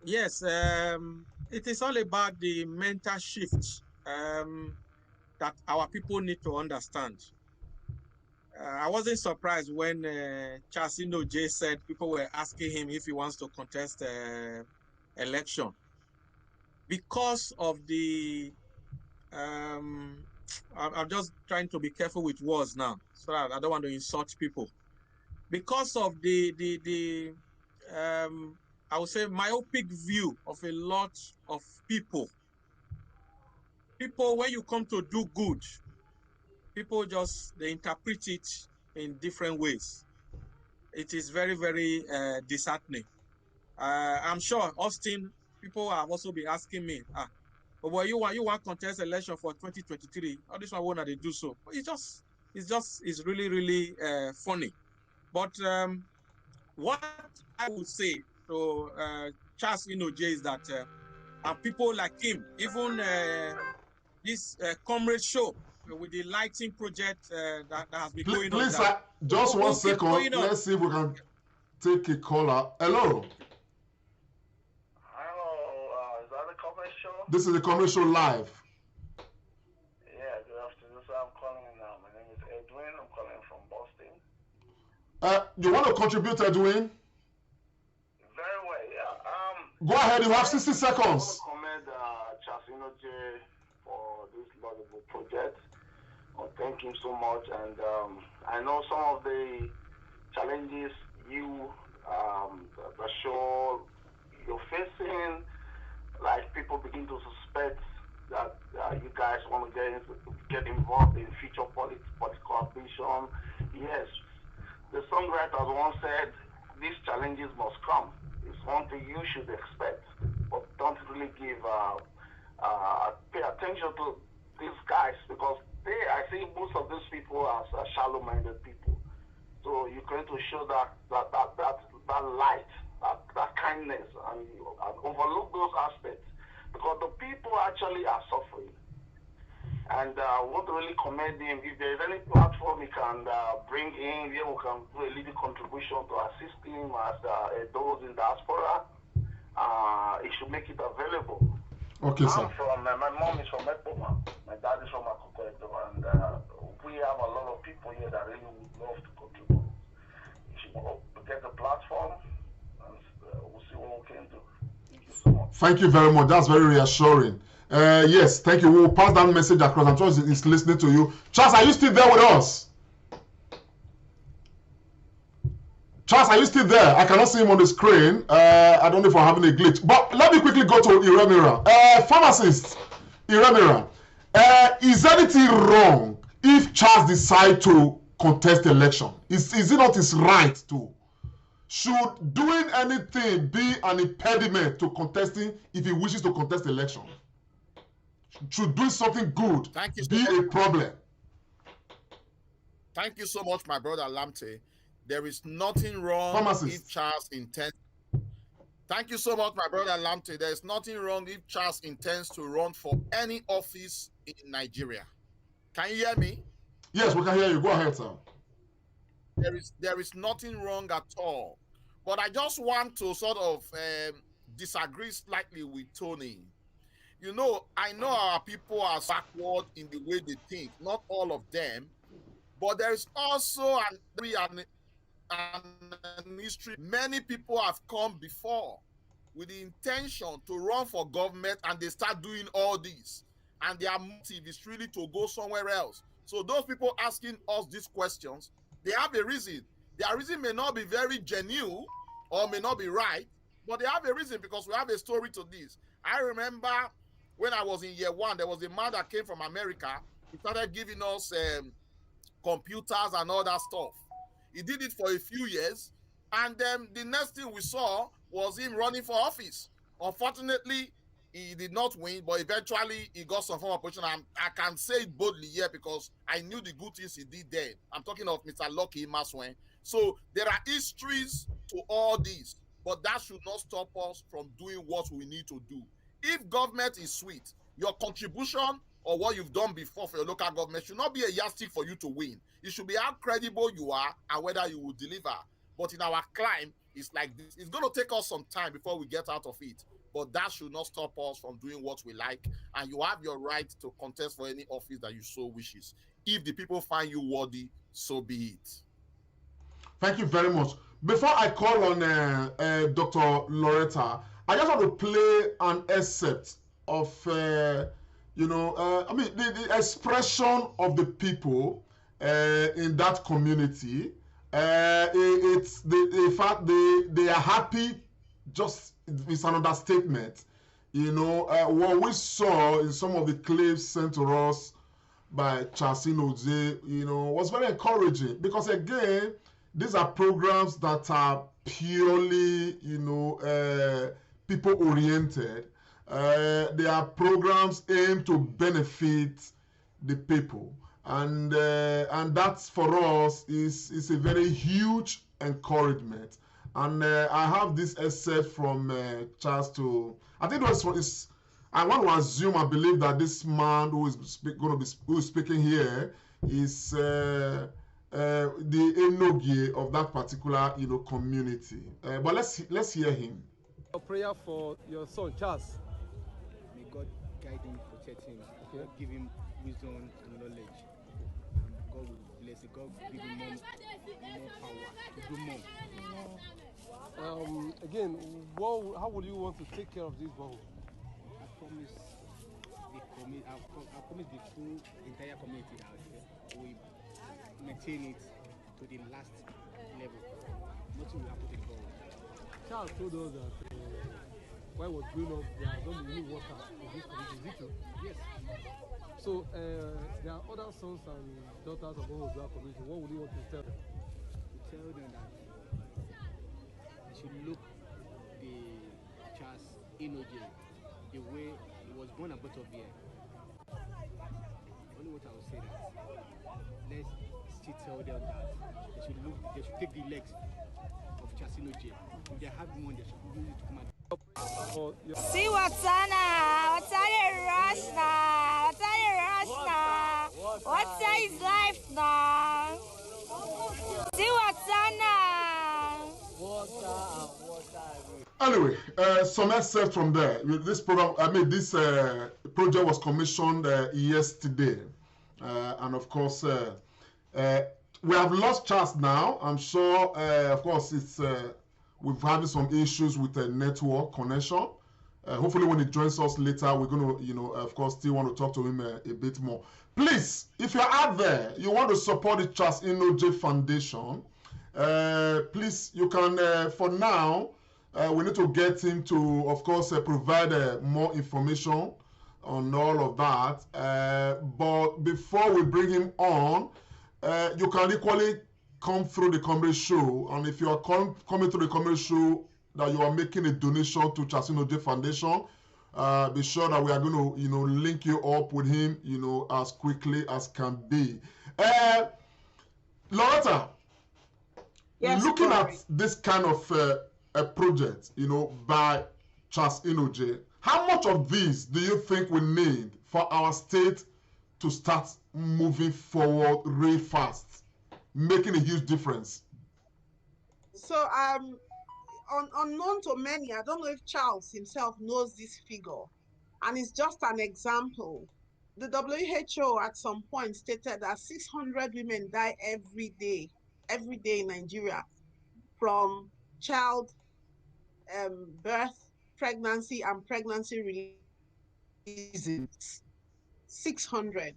Yes, it is all about the mental shift that our people need to understand. I wasn't surprised when Charles Inojie said people were asking him if he wants to contest election, because of the I'm just trying to be careful with words now, so that I don't want to insult people. Because of the I would say myopic view of a lot of people. People, when you come to do good, people just, they interpret it in different ways. It is very, very disheartening. I'm sure, Austin, people have also been asking me, but boy, you want contest election for 2023? All this one won't they do so? But it's really, really funny. But what I would say to Charles Inojie is that people like him, even this Comrade Show with the lighting project that has been going on. Please, just 1 second. Let's see if we can take a caller. Hello. Hello, is that the Comrade Show? This is the Comrade Show live. Yeah, good afternoon. So I'm calling now. My name is Edwin. I'm calling from Boston. You want to contribute, Edwin? Very well, yeah. Go ahead. You have 60 seconds. I want to commend Charles Inojie for this laudable project. Thank him so much. And I know some of the challenges the show you're facing, like people begin to suspect that you guys want to get involved in future political ambition. Yes, the songwriters once said these challenges must come. It's one thing you should expect, but don't really pay attention to these guys, because I see most of these people as shallow-minded people. So you're going to show that light, that kindness, and overlook those aspects, because the people actually are suffering. And I want to really commend him. If there is any platform he can bring in, we can do a little contribution to assist him as those in diaspora. He should make it available. Okay, sir. My mom is from Ekpoma. My dad is from Akoko, and we have a lot of people here that really would love to contribute. You should get the platform, and we'll see what we can do. Thank you so much. Thank you very much. That's very reassuring. Yes, thank you. We'll pass that message across. I'm sure he's listening to you. Charles, are you still there with us? Charles, are you still there? I cannot see him on the screen. I don't know if I'm having a glitch. But let me quickly go to Iremira. Pharmacist, Iremira, is anything wrong if Charles decides to contest election? Is it not his right to? Should doing anything be an impediment to contesting if he wishes to contest election? Should doing something good be a problem? Thank you so much, my brother Lamte. There is nothing wrong if Charles intends. Thank you so much, my brother Lamte. There is nothing wrong if Charles intends to run for any office in Nigeria. Can you hear me? Yes, we can hear you. Go ahead, sir. There is nothing wrong at all. But I just want to sort of disagree slightly with Tony. You know, I know our people are backward in the way they think, not all of them, but there is also an history. Many people have come before with the intention to run for government, and they start doing all this, and their motive is really to go somewhere else. So those people asking us these questions, they have a reason. Their reason may not be very genuine or may not be right, but they have a reason, because we have a story to this. I remember when I was in year one, there was a man that came from America. He started giving us computers and all that stuff. He did it for a few years, and then the next thing we saw was him running for office. Unfortunately, he did not win, but eventually he got some form of position. I can say it boldly here because I knew the good things he did then. I'm talking of Mr. Lucky Maswen. So there are histories to all this, but that should not stop us from doing what we need to do. If government is sweet, your contribution or what you've done before for your local government should not be a yardstick for you to win. It should be how credible you are and whether you will deliver. But in our climb, it's like this. It's going to take us some time before we get out of it. But that should not stop us from doing what we like. And you have your right to contest for any office that you so wishes. If the people find you worthy, so be it. Thank you very much. Before I call on Dr. Loretta, I just want to play an excerpt of, the expression of the people in that community. It's the fact they are happy. Just it's an understatement. What we saw in some of the clips sent to us by Charles Inojie, was very encouraging, because again, these are programs that are purely, people oriented. They are programs aimed to benefit the people, and that's for us is a very huge encouragement. And I have this excerpt from Charles to, I think I want to assume, I believe that this man who is speaking here is the Inojie of that particular community. But let's hear him. A prayer for your son Charles. May God guide him, protect him, God give him wisdom and knowledge. God will bless him. God will give him more power to do more. Again, how will you want to take care of this ball? I promise the full entire community that we maintain it to the last level. Nothing will happen to the ball. Charles told us that while he was growing up, there are not many workers in this community. Is it true? Yes. So there are other sons and daughters of our community. What would you want to tell them? To tell them that they should look the Charles Inojie the way he was born and brought up here. Only what I will say that let's still tell them that they should take the legs of Charles Inojie. If they have one, they should use it to come and see what's on now. What's on your rush now? What's on your rush now? What's his life now? See what's on now. Anyway, some excerpt from there. This program, this project was commissioned yesterday, and of course, we have lost Charles now. I'm sure, of course, it's we've having some issues with the network connection. Hopefully, when he joins us later, we're going to, of course, still want to talk to him a bit more. Please, if you're out there, you want to support the Charles Inojie Foundation, please, you can, for now, we need to get him to, of course, provide more information on all of that. But before we bring him on, you can equally come through the COMRADE show. And if you are coming through the COMRADE show, that you are making a donation to Charles Inojie Foundation, be sure that we are going to, link you up with him, as quickly as can be. Loretta, yes, looking at this kind of a project, by Charles Inojie, how much of this do you think we need for our state to start moving forward really fast, making a huge difference? So unknown to many, I don't know if Charles himself knows this figure, and it's just an example. The WHO at some point stated that 600 women die every day in Nigeria from child birth, pregnancy, and pregnancy releases. 600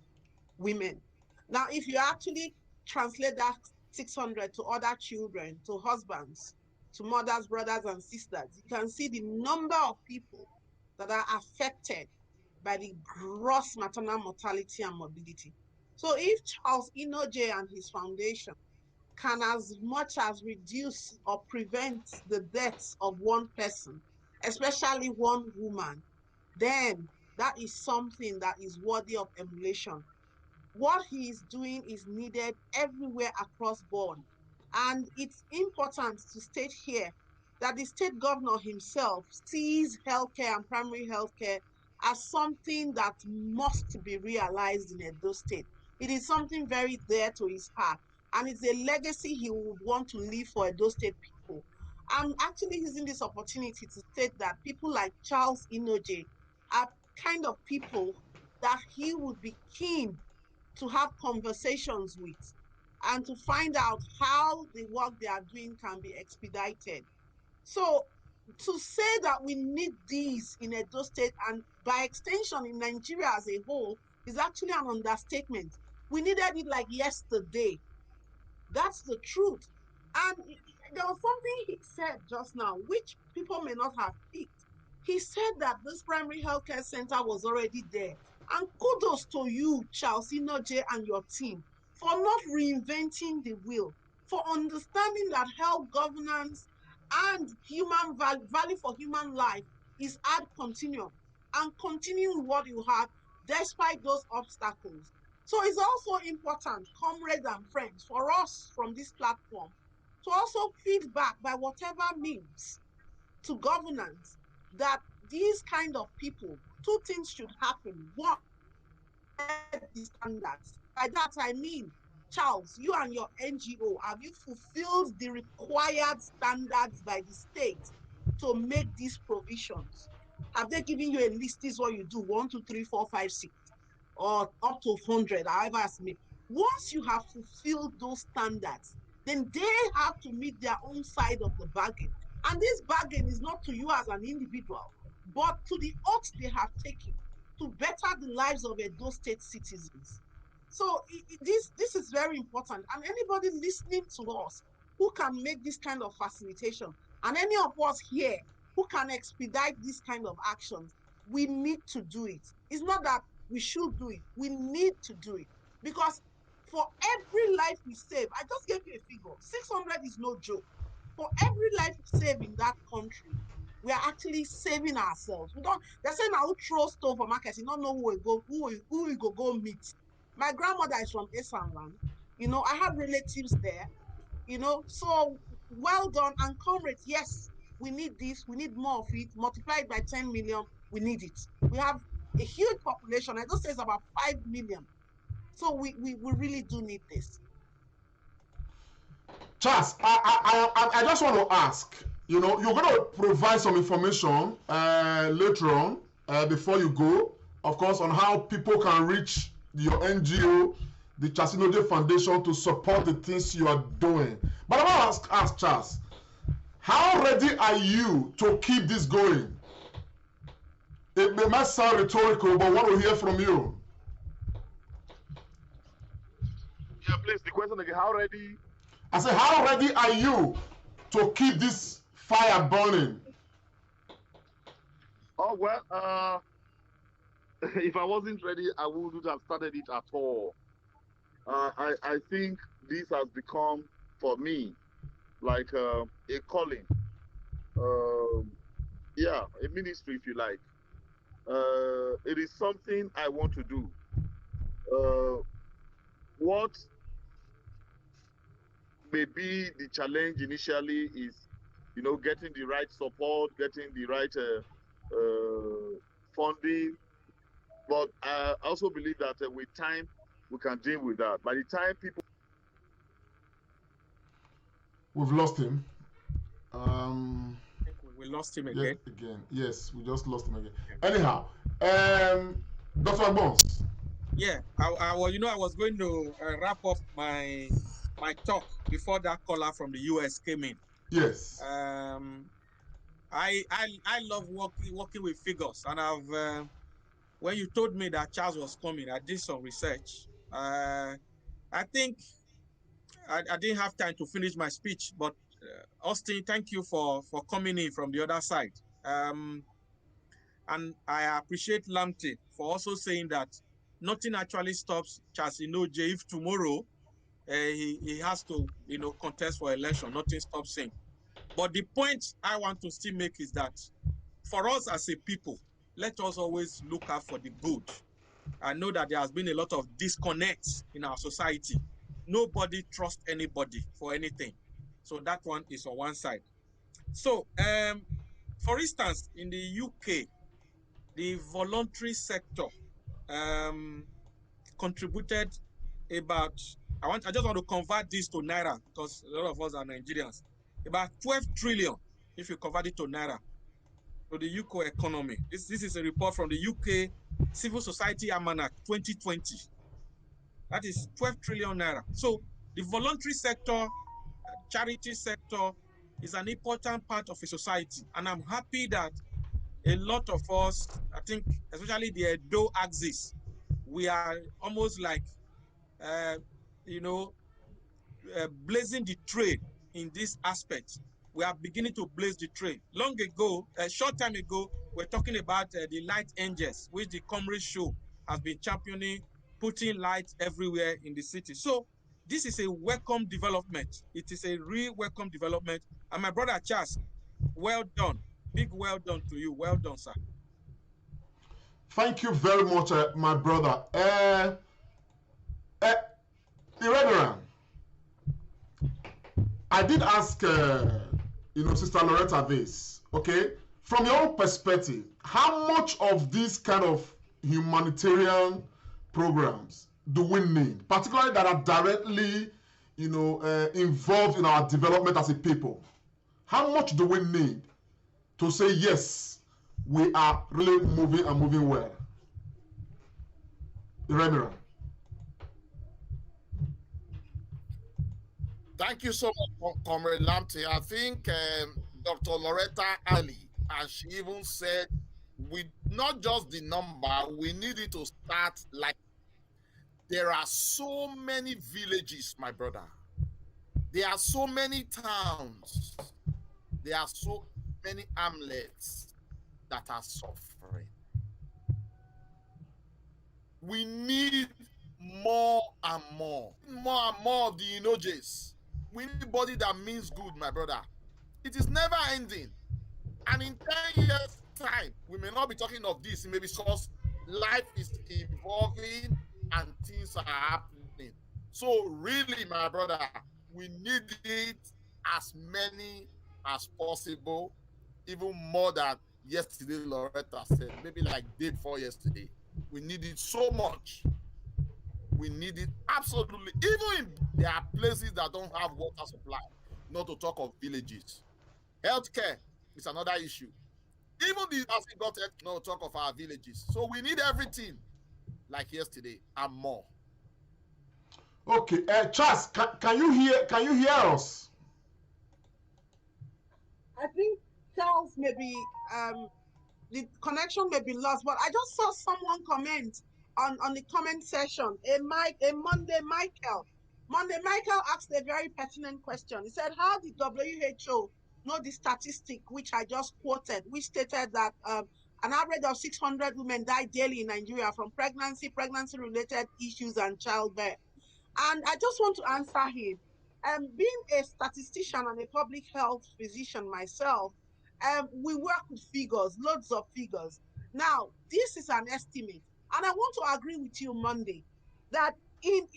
women. Now, if you actually translate that 600 to other children, to husbands, to mothers, brothers, and sisters, you can see the number of people that are affected by the gross maternal mortality and morbidity. So if Charles Inojie and his foundation can as much as reduce or prevent the deaths of one person, especially one woman, then that is something that is worthy of emulation. What he is doing is needed everywhere across board. And it's important to state here that the state governor himself sees healthcare and primary healthcare as something that must be realized in Edo State. It is something very dear to his heart, and it's a legacy he would want to leave for Edo State people. I'm actually using this opportunity to state that people like Charles Inojie are kind of people that he would be keen to have conversations with and to find out how the work they are doing can be expedited. So to say that we need these in Edo State and by extension in Nigeria as a whole is actually an understatement. We needed it like yesterday. That's the truth. And there was something he said just now, which people may not have picked. He said that this primary healthcare center was already there. And kudos to you, Charles Inojie, and your team for not reinventing the wheel, for understanding that health governance and human value for human life is ad continuum, and continuing what you have despite those obstacles. So it's also important, comrades and friends, for us from this platform to also feedback by whatever means to governance that these kind of people, two things should happen. One, the standards. By that I mean, Charles, you and your NGO, have you fulfilled the required standards by the state to make these provisions? Have they given you a list? This is what you do: 1, 2, 3, 4, 5, 6, or up to 100, however as may. Once you have fulfilled those standards, then they have to meet their own side of the bargain. And this bargain is not to you as an individual, but to the oath they have taken to better the lives of Edo State citizens. So this is very important. And anybody listening to us who can make this kind of facilitation, and any of us here who can expedite this kind of actions, we need to do it. It's not that we should do it. We need to do it. Because for every life we save, I just gave you a figure, 600 is no joke. For every life we save in that country, we are actually saving ourselves. We don't. They're saying I will throw stone for market. You don't know who we go meet. My grandmother is from Esanland. I have relatives there. So well done and comrades. Yes, we need this. We need more of it. Multiplied by 10 million, we need it. We have a huge population. I just say it's about 5 million. So we really do need this. Charles, I just want to ask, you're going to provide some information later on before you go, of course, on how people can reach your NGO, the Charles Inojie Foundation, to support the things you are doing. But I want to ask Charles, how ready are you to keep this going? It might sound rhetorical, but I want to hear from you. Yeah, please, the question again, how ready? I said, how ready are you to keep this fire burning? Oh, well, if I wasn't ready, I wouldn't have started it at all. I think this has become, for me, like a calling. Yeah, a ministry, if you like. It is something I want to do. What may be the challenge initially is, getting the right support, getting the right funding. But I also believe that with time, we can deal with that. By the time people... We've lost him. We lost him again. Yes, we just lost him again. Anyhow, Dr. Bones. Yeah, I was going to wrap up my talk before that caller from the US came in. Yes. I love working with figures, and I've when you told me that Charles was coming, I did some research. I think I didn't have time to finish my speech, but Austin, thank you for coming in from the other side. And I appreciate Lamte for also saying that nothing actually stops Charles Inojie if tomorrow he has to, contest for election. Nothing stops him. But the point I want to still make is that for us as a people, let us always look out for the good. I know that there has been a lot of disconnects in our society. Nobody trusts anybody for anything. So that one is on one side. So, for instance, in the UK, the voluntary sector contributed about, I just want to convert this to Naira because a lot of us are Nigerians, about 12 trillion if you convert it to Naira, to the UK economy. This is a report from the UK Civil Society Almanac 2020. That is 12 trillion Naira. So the voluntary sector, charity sector is an important part of a society. And I'm happy that a lot of us, I think, especially the Edo axis, we are almost like, blazing the trail in this aspect. We are beginning to blaze the trail. Long ago, a short time ago, we're talking about the light angels, which the COMRADE show has been championing, putting lights everywhere in the city. So this is a welcome development. It is a real welcome development. And my brother Charles, well done. Big well done to you. Well done, sir. Thank you very much, my brother. Irreverend, I did ask, Sister Loretta this, okay? From your own perspective, how much of these kind of humanitarian programs do we need, particularly that are directly, involved in our development as a people? How much do we need to say, yes, we are really moving well? Irreverend. Thank you so much, Comrade Lamte. I think Dr. Loretta Ali, and she even said, we not just the number, we need it to start like, there are so many villages, my brother. There are so many towns. There are so many hamlets that are suffering. We need more and more of the Inojies. We need body that means good, my brother. It is never ending. And in 10 years' time, we may not be talking of this, maybe because life is evolving and things are happening. So really, my brother, we need it as many as possible, even more than yesterday, Loretta said, maybe like day before yesterday. We need it so much. We need it absolutely. Even if there are places that don't have water supply, not to talk of villages. Healthcare is another issue. Even the housing got no talk of our villages. So we need everything like yesterday and more. Okay, Charles, can you hear us? I think Charles maybe the connection may be lost, but I just saw someone comment on the comment section. Monday Michael asked a very pertinent question. He said, how did WHO know the statistic which I just quoted, which stated that an average of 600 women die daily in Nigeria from pregnancy-related issues and childbirth? And I just want to answer him. Being a statistician and a public health physician myself, we work with figures, loads of figures. Now, this is an estimate. And I want to agree with you, Monday, that in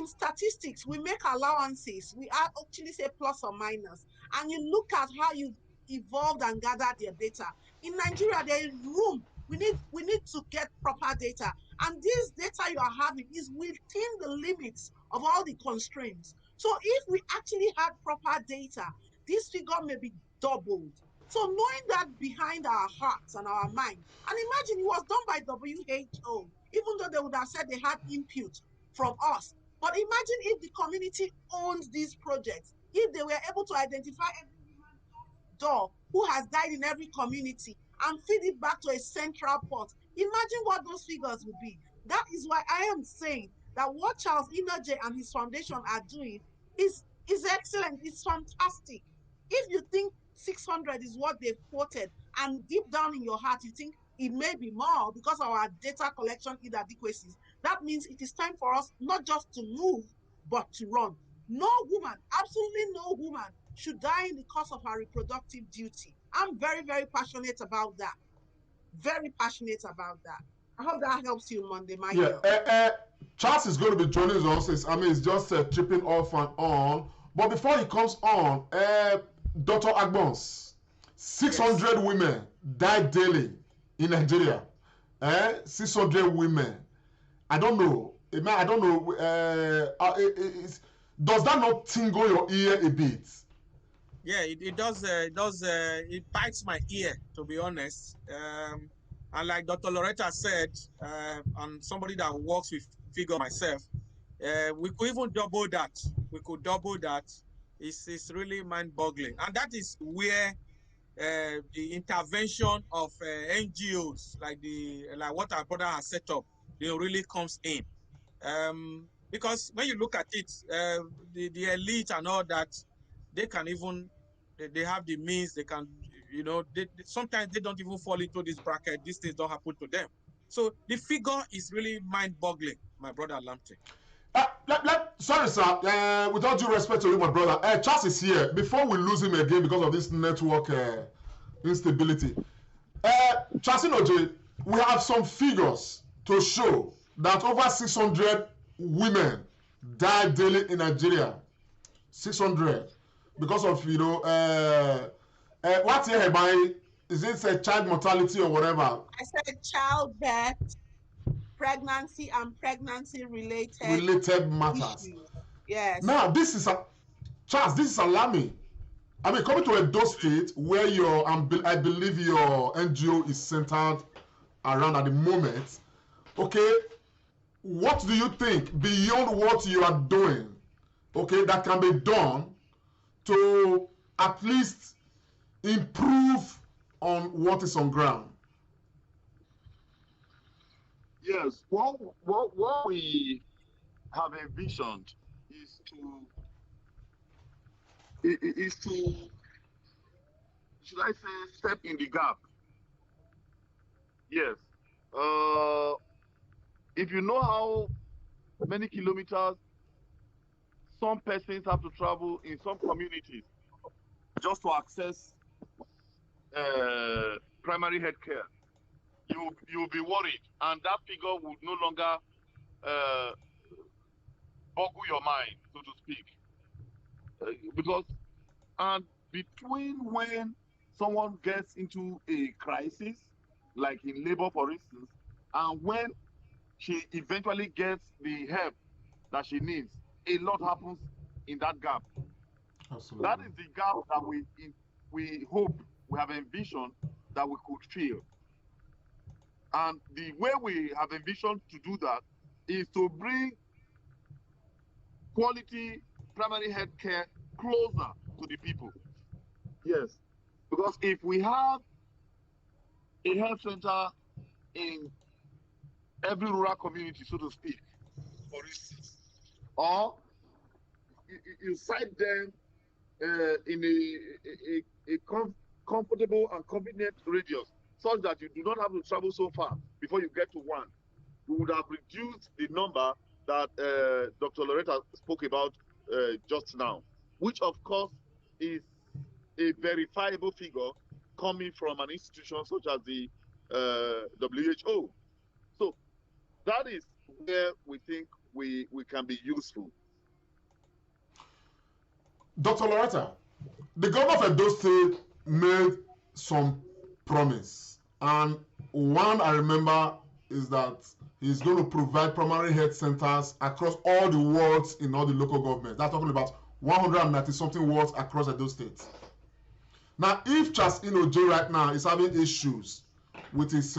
statistics, we make allowances. We actually say plus or minus. And you look at how you've evolved and gathered your data. In Nigeria, there is room. We need to get proper data. And this data you are having is within the limits of all the constraints. So if we actually had proper data, this figure may be doubled. So knowing that behind our hearts and our mind, and imagine it was done by WHO, even though they would have said they had input from us. But imagine if the community owns these projects, if they were able to identify every woman door who has died in every community and feed it back to a central pot. Imagine what those figures would be. That is why I am saying that what Charles Inojie and his foundation are doing is excellent. It's fantastic. If you think 600 is what they've quoted, and deep down in your heart you think it may be more because of our data collection inadequacies, that means it is time for us not just to move, but to run. No woman, absolutely no woman, should die in the course of her reproductive duty. I'm very, very passionate about that. Very passionate about that. I hope that helps you, Monday, Michael. Yeah, Charles is going to be joining us. It's just tripping off and on. But before he comes on, Dr. Agbons, 600 women die daily in Nigeria. 600 women. I don't know. I don't know. Does that not tingle your ear a bit? Yeah, it does. It bites my ear, to be honest. And like Dr. Loretta said, and somebody that works with figure myself, we could even double that. We could double that. It's really mind-boggling, and that is where the intervention of NGOs, like what our brother has set up, really comes in. Because when you look at it, the elite and all that, they can even, they have the means, they can, sometimes they don't even fall into this bracket. These things don't happen to them. So the figure is really mind-boggling, my brother Lamte. Sorry, sir. With all due respect to you, my brother, Charles is here. Before we lose him again because of this network instability, Charles Inojie, we have some figures to show that over 600 women die daily in Nigeria. 600 because of what's here by is it child mortality or whatever? I said childbirth, pregnancy and pregnancy related matters. Issues. Yes. Now this is Charles, this is alarming. I mean, coming to Edo State, where I believe your NGO is centered around at the moment. Okay, what do you think beyond what you are doing? Okay, that can be done to at least improve on what is on ground. Yes, what we have envisioned is to, should I say, step in the gap. Yes. If you know how many kilometers some persons have to travel in some communities just to access primary health care, you'll be worried, and that figure would no longer boggle your mind, so to speak. Because, and between when someone gets into a crisis, like in labor, for instance, and when she eventually gets the help that she needs, a lot happens in that gap. Absolutely. That is the gap that we hope, we have envisioned that we could fill. And the way we have envisioned to do that is to bring quality primary health care closer to the people. Yes. Because if we have a health center in every rural community, so to speak, for instance, or you cite them in a comfortable and convenient radius, such that you do not have to travel so far before you get to one, we would have reduced the number that Dr. Loretta spoke about just now, which of course is a verifiable figure coming from an institution such as the WHO. So that is where we think we can be useful. Dr. Loretta, the governor of Edo State made some promise, and one I remember is that he's going to provide primary health centers across all the wards in all the local governments. That's talking about 190 something wards across Edo State. Now, if Charles Inojie right now is having issues with his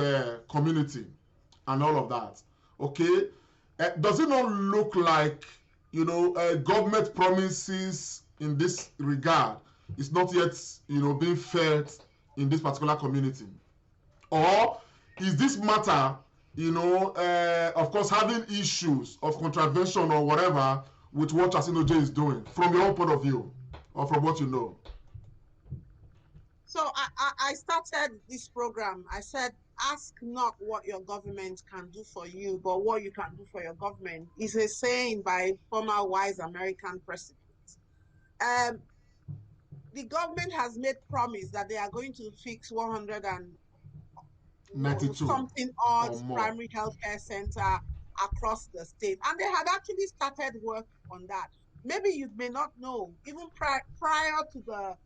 community and all of that, okay, does it not look like, you know, government promises in this regard is not yet, you know, being felt in this particular community? Or is this matter, you know, of course, having issues of contravention or whatever with what Charles Inojie is doing, from your own point of view, or from what you know? So I started this program. I said, ask not what your government can do for you, but what you can do for your government. Is a saying by former wise American president. The government has made promise that they are going to fix 192 something odd primary healthcare center across the state. And they had actually started work on that. Maybe you may not know, even prior to the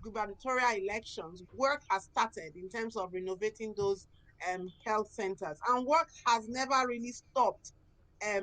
gubernatorial elections, work has started in terms of renovating those health centers. And work has never really stopped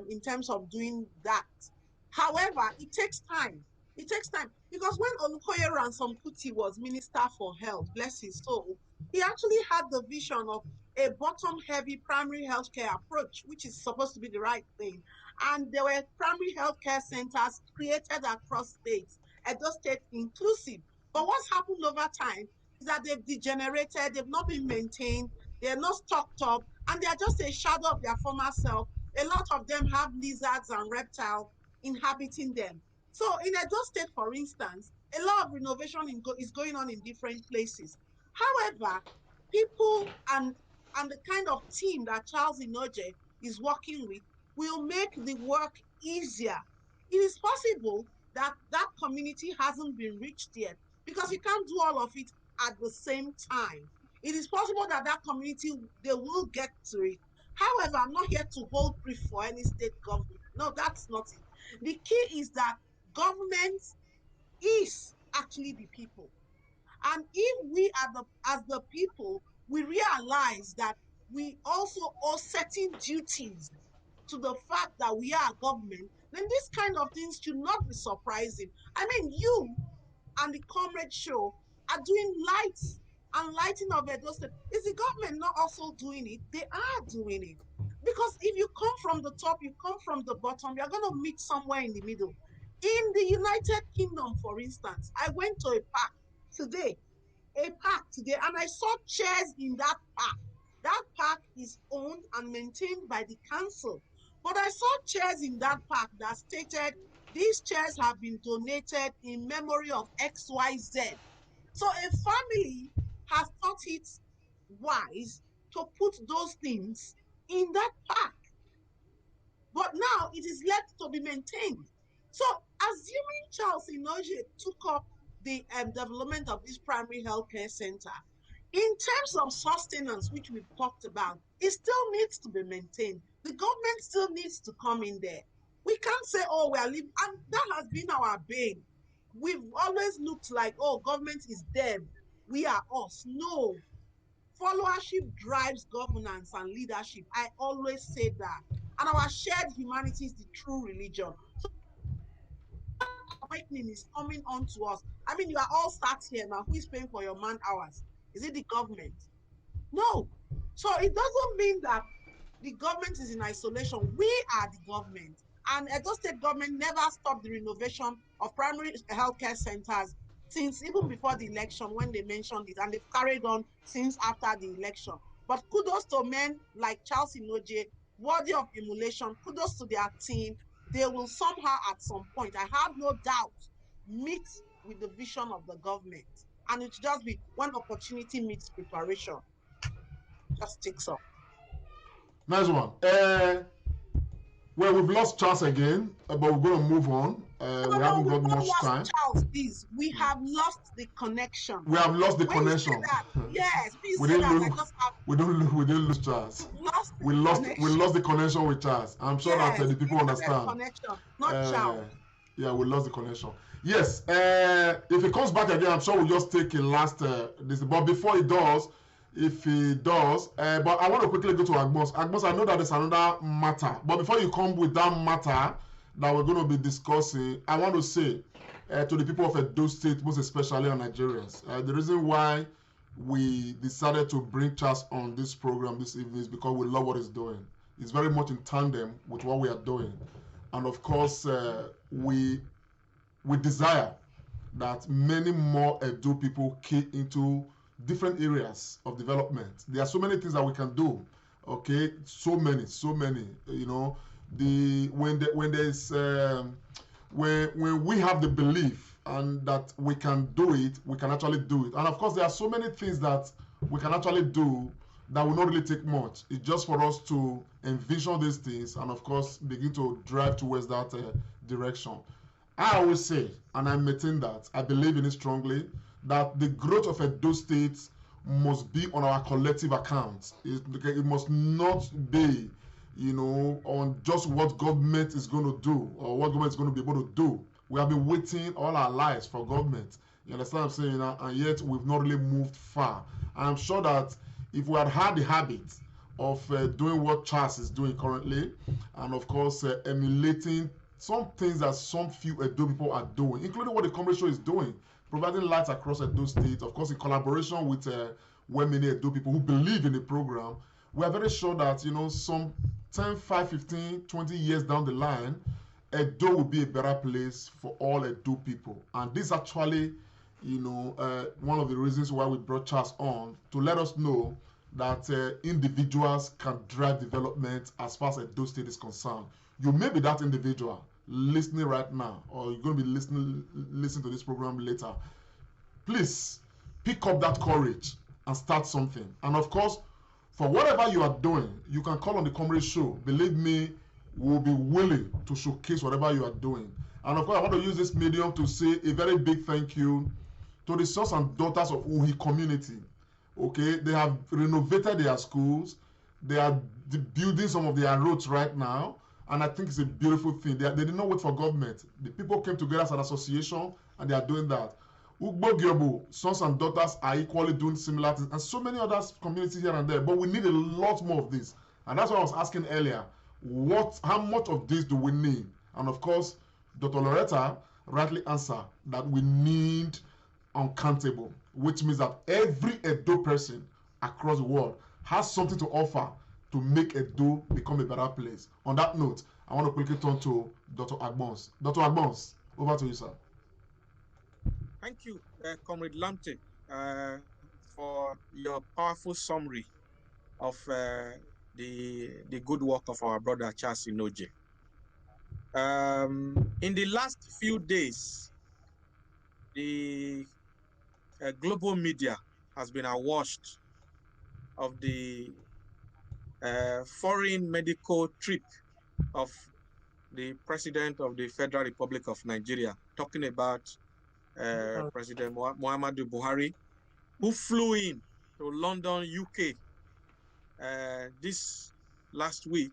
in terms of doing that. However, it takes time. It takes time because when Olukoye Ransom Kuti was Minister for Health, bless his soul, he actually had the vision of a bottom-heavy primary healthcare approach, which is supposed to be the right thing. And there were primary healthcare centers created across states, Edo State inclusive. But what's happened over time is that they've degenerated, they've not been maintained, they're not stocked up, and they're just a shadow of their former self. A lot of them have lizards and reptiles inhabiting them. So in Edo State, for instance, a lot of renovation is going on in different places. However, people and the kind of team that Charles Inojie is working with will make the work easier. It is possible that that community hasn't been reached yet because you can't do all of it at the same time. It is possible that that community, they will get to it. However, I'm not here to hold brief for any state government. No, that's not it. The key is that government is actually the people. And if we as the people, we realize that we also owe certain duties to the fact that we are a government, then this kind of things should not be surprising. I mean, you and the Comrade Show are doing lights and lighting of Edo State. Is the government not also doing it? They are doing it. Because if you come from the top, you come from the bottom, you're going to meet somewhere in the middle. In the United Kingdom, for instance, I went to a park today, and I saw chairs in that park. That park is owned and maintained by the council. But I saw chairs in that park that stated these chairs have been donated in memory of XYZ. So a family has thought it wise to put those things in that park. But now it is left to be maintained. So assuming Charles Inojie took up the development of this primary healthcare center, in terms of sustenance, which we've talked about, it still needs to be maintained. The government still needs to come in there. We can't say, oh, we are living, and that has been our bane. We've always looked like, oh, government is them, we are us. No. Followership drives governance and leadership. I always say that. And our shared humanity is the true religion. So awakening is coming on to us. I mean, you are all sat here now. Who is paying for your man hours? Is it the government? No. So it doesn't mean that the government is in isolation. We are the government. And Edo State government never stopped the renovation of primary healthcare centers since even before the election when they mentioned it, and they've carried on since after the election. But kudos to men like Charles Inojie, worthy of emulation. Kudos to their team. They will somehow at some point, I have no doubt, meet with the vision of the government. And it just be when opportunity meets preparation. Just takes up. Nice one. Well, we've lost Charles again, but we're going to move on. We haven't got much time. Charles, please. We have lost the connection. We have lost the connection. Yes, please. We didn't lose Charles. We lost the connection with Charles. I'm sure that the people understand. Connection, not Charles. Yeah, we lost the connection. Yes. If he comes back again, I'm sure we'll just take a last. But before he does, if he does, but I want to quickly go to Agbos. Agbos, I know that there's another matter, but before you come with that matter that we're going to be discussing, I want to say, to the people of Edo State, most especially on Nigerians. The reason why we decided to bring Charles on this program this evening is because we love what he's doing. It's very much in tandem with what we are doing. And of course, we desire that many more Edo people key into different areas of development. There are so many things that we can do. Okay, so many. You know, when we have the belief and that we can do it, we can actually do it. And of course, there are so many things that we can actually do that will not really take much. It's just for us to envision these things and of course begin to drive towards that direction. I always say, and I maintain that, I believe in it strongly, that the growth of Edo State must be on our collective account. It must not be, you know, on just what government is going to do or what government is going to be able to do. We have been waiting all our lives for government. You understand what I'm saying? And yet we've not really moved far. And I'm sure that if we had the habit of doing what Charles is doing currently, and of course emulating some things that some few Edo people are doing, including what the COMRADE show is doing, providing lights across Edo State, of course in collaboration with many Edo people who believe in the program, we are very sure that, you know, some 10, 5, 15, 20 years down the line, Edo will be a better place for all Edo people. And this actually, you know, one of the reasons why we brought Charles on, to let us know that individuals can drive development as far as Edo State is concerned. You may be that individual listening right now, or you're going to be listening to this program later. Please pick up that courage and start something. And of course, for whatever you are doing, you can call on the COMRADE show. Believe me, we'll be willing to showcase whatever you are doing. And of course, I want to use this medium to say a very big thank you to the sons and daughters of Uhi community. Okay, they have renovated their schools. They are building some of their roads right now. And I think it's a beautiful thing. They did not wait for government. The people came together as an association and they are doing that. Ugbo Gyobo, sons and daughters are equally doing similar things, and so many other communities here and there. But we need a lot more of this. And that's what I was asking earlier. How much of this do we need? And of course, Dr. Loretta rightly answered that we need uncountable, which means that every Edo person across the world has something to offer to make Edo become a better place. On that note, I want to quickly turn to Dr. Agbons. Dr. Agbons, over to you, sir. Thank you, Comrade Lamte, for your powerful summary of the good work of our brother Charles Inojie. In the last few days, the global media has been awash of the foreign medical trip of the President of the Federal Republic of Nigeria, talking about President Muhammadu Buhari, who flew in to London, UK, this last week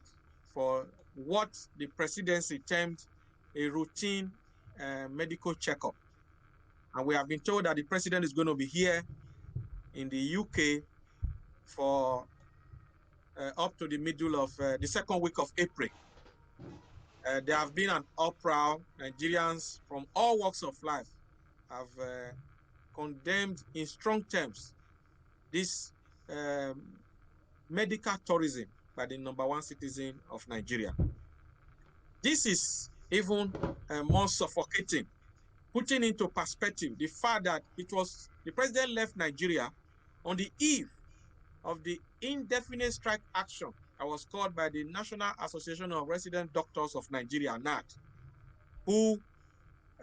for what the presidency termed a routine medical checkup. And we have been told that the president is going to be here in the UK for up to the middle of the second week of April. There have been an uproar. Nigerians from all walks of life have condemned in strong terms this medical tourism by the #1 citizen of Nigeria. This is even more suffocating, putting into perspective the fact that it was the president left Nigeria on the eve of the indefinite strike action that was called by the National Association of Resident Doctors of Nigeria, NAD, who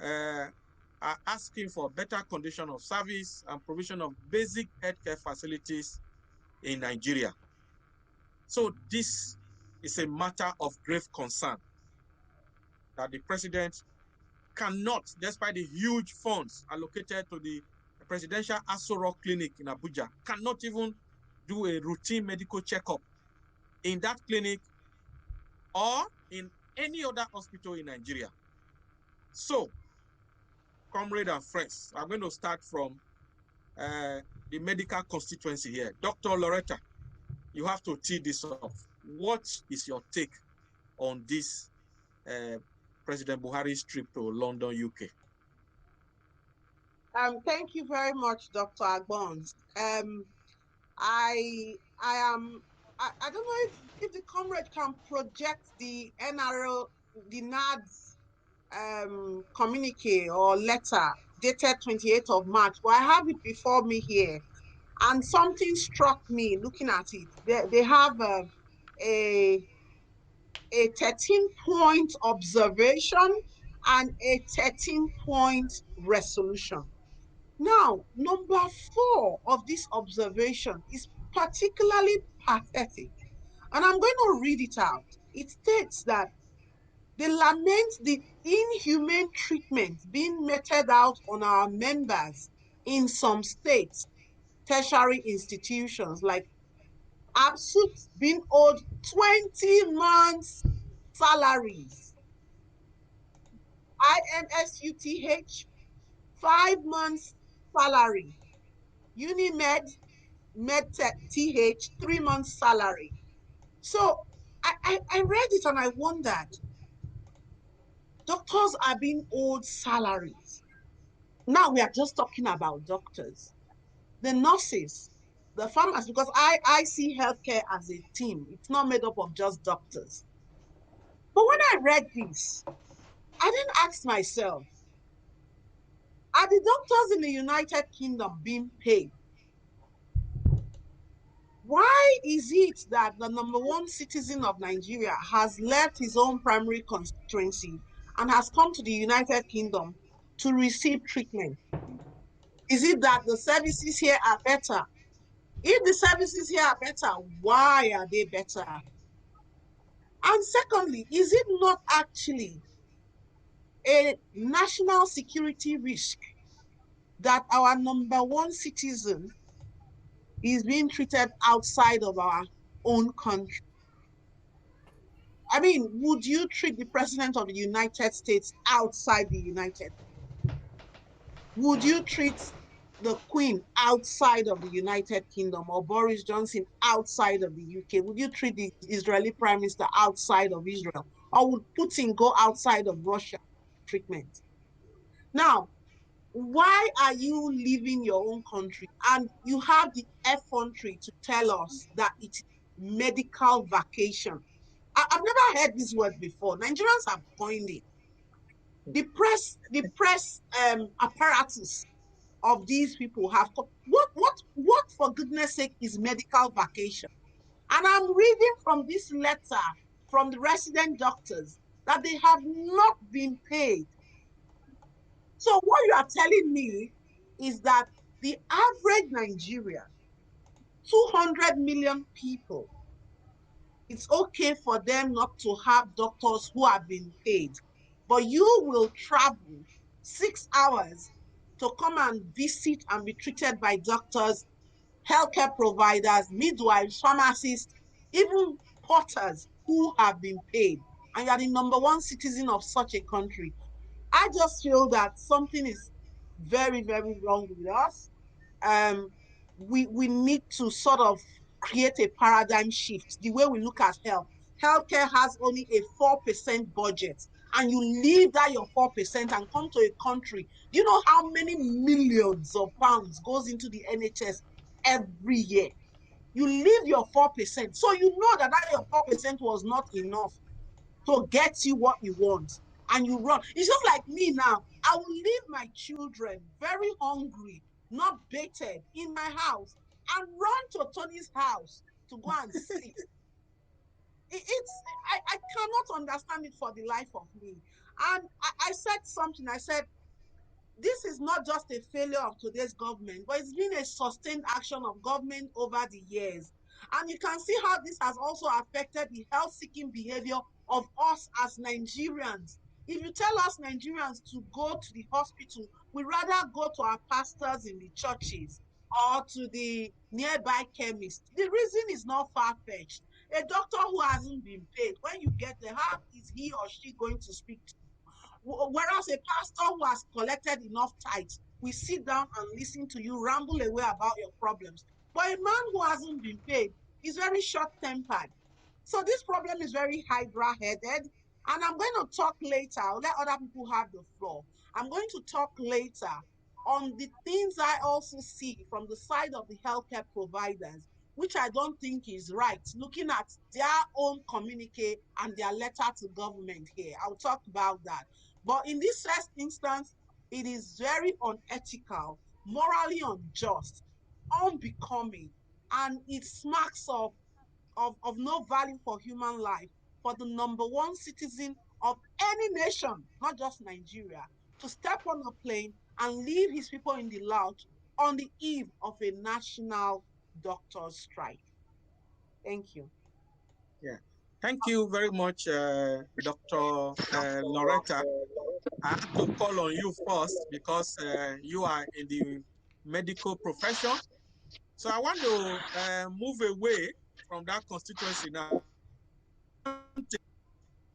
are asking for better condition of service and provision of basic healthcare facilities in Nigeria. So this is a matter of grave concern that the president cannot, despite the huge funds allocated to the Presidential Aso Rock Clinic in Abuja, cannot even do a routine medical checkup in that clinic or in any other hospital in Nigeria. So, comrade and friends, I'm going to start from the medical constituency here. Dr. Loretta, you have to tee this off. What is your take on this President Buhari's trip to London, UK? Thank you very much, Dr. Agbons. I don't know if the comrade can project the NRO, the NAD's communique or letter dated 28th of March, but I have it before me here. And something struck me looking at it. They have a 13-point observation and a 13-point resolution. Now, number 4 of this observation is particularly pathetic, and I'm going to read it out. It states that they lament the inhumane treatment being meted out on our members in some states, tertiary institutions like ABSUT being owed 20 months' salaries, INSUTH 5 months' salary, UNIMED MedTech 3 months' salary. So I read it and I wondered, doctors are being owed salaries. Now we are just talking about doctors. The nurses, the pharmacists, because I see healthcare as a team. It's not made up of just doctors. But when I read this, I didn't ask myself, are the doctors in the United Kingdom being paid? Why is it that the number 1 citizen of Nigeria has left his own primary constituency and has come to the United Kingdom to receive treatment? Is it that the services here are better? If the services here are better, why are they better? And secondly, is it not actually a national security risk that our number 1 citizen is being treated outside of our own country? I mean, would you treat the president of the United States outside the United States? Would you treat the Queen outside of the United Kingdom, or Boris Johnson outside of the UK? Would you treat the Israeli Prime Minister outside of Israel? Or would Putin go outside of Russia treatment? Now, why are you leaving your own country? And you have the effrontery to tell us that it's medical vacation. I've never heard this word before. Nigerians have coined it. The press apparatus of these people have what for goodness sake is medical vacation? And I'm reading from this letter from the resident doctors that they have not been paid. So what you are telling me is that the average Nigerian, 200 million people, it's okay for them not to have doctors who have been paid, but you will travel 6 hours to come and visit and be treated by doctors, healthcare providers, midwives, pharmacists, even porters who have been paid, and you are the number 1 citizen of such a country. I just feel that something is very, very wrong with us. We need to sort of create a paradigm shift, the way we look at health. Healthcare has only a 4% budget, and you leave that your 4% and come to a country. Do you know how many millions of pounds goes into the NHS every year? You leave your 4%. So you know that your 4% was not enough to get you what you want, and you run. It's just like me now. I will leave my children very hungry, not baited, in my house, and run to Tony's house to go and sit. I cannot understand it for the life of me. And I said something. I said, this is not just a failure of today's government, but it's been a sustained action of government over the years. And you can see how this has also affected the health-seeking behavior of us as Nigerians. If you tell us Nigerians to go to the hospital, we rather go to our pastors in the churches or to the nearby chemist. The reason is not far-fetched. A doctor who hasn't been paid, when you get there, how is he or she going to speak to you? Whereas a pastor who has collected enough tithes, we sit down and listen to you ramble away about your problems. But a man who hasn't been paid is very short-tempered. So this problem is very hydra-headed. And I'm going to talk later. I'll let other people have the floor. I'm going to talk later on the things I also see from the side of the healthcare providers, which I don't think is right, looking at their own communique and their letter to government here. I'll talk about that. But in this first instance, it is very unethical, morally unjust, unbecoming, and it smacks of no value for human life for the number one citizen of any nation, not just Nigeria, to step on a plane and leave his people in the lodge on the eve of a national doctors' strike. Thank you. Yeah. Thank you very much, Dr. Loretta. I have to call on you first because you are in the medical profession. So I want to move away from that constituency now.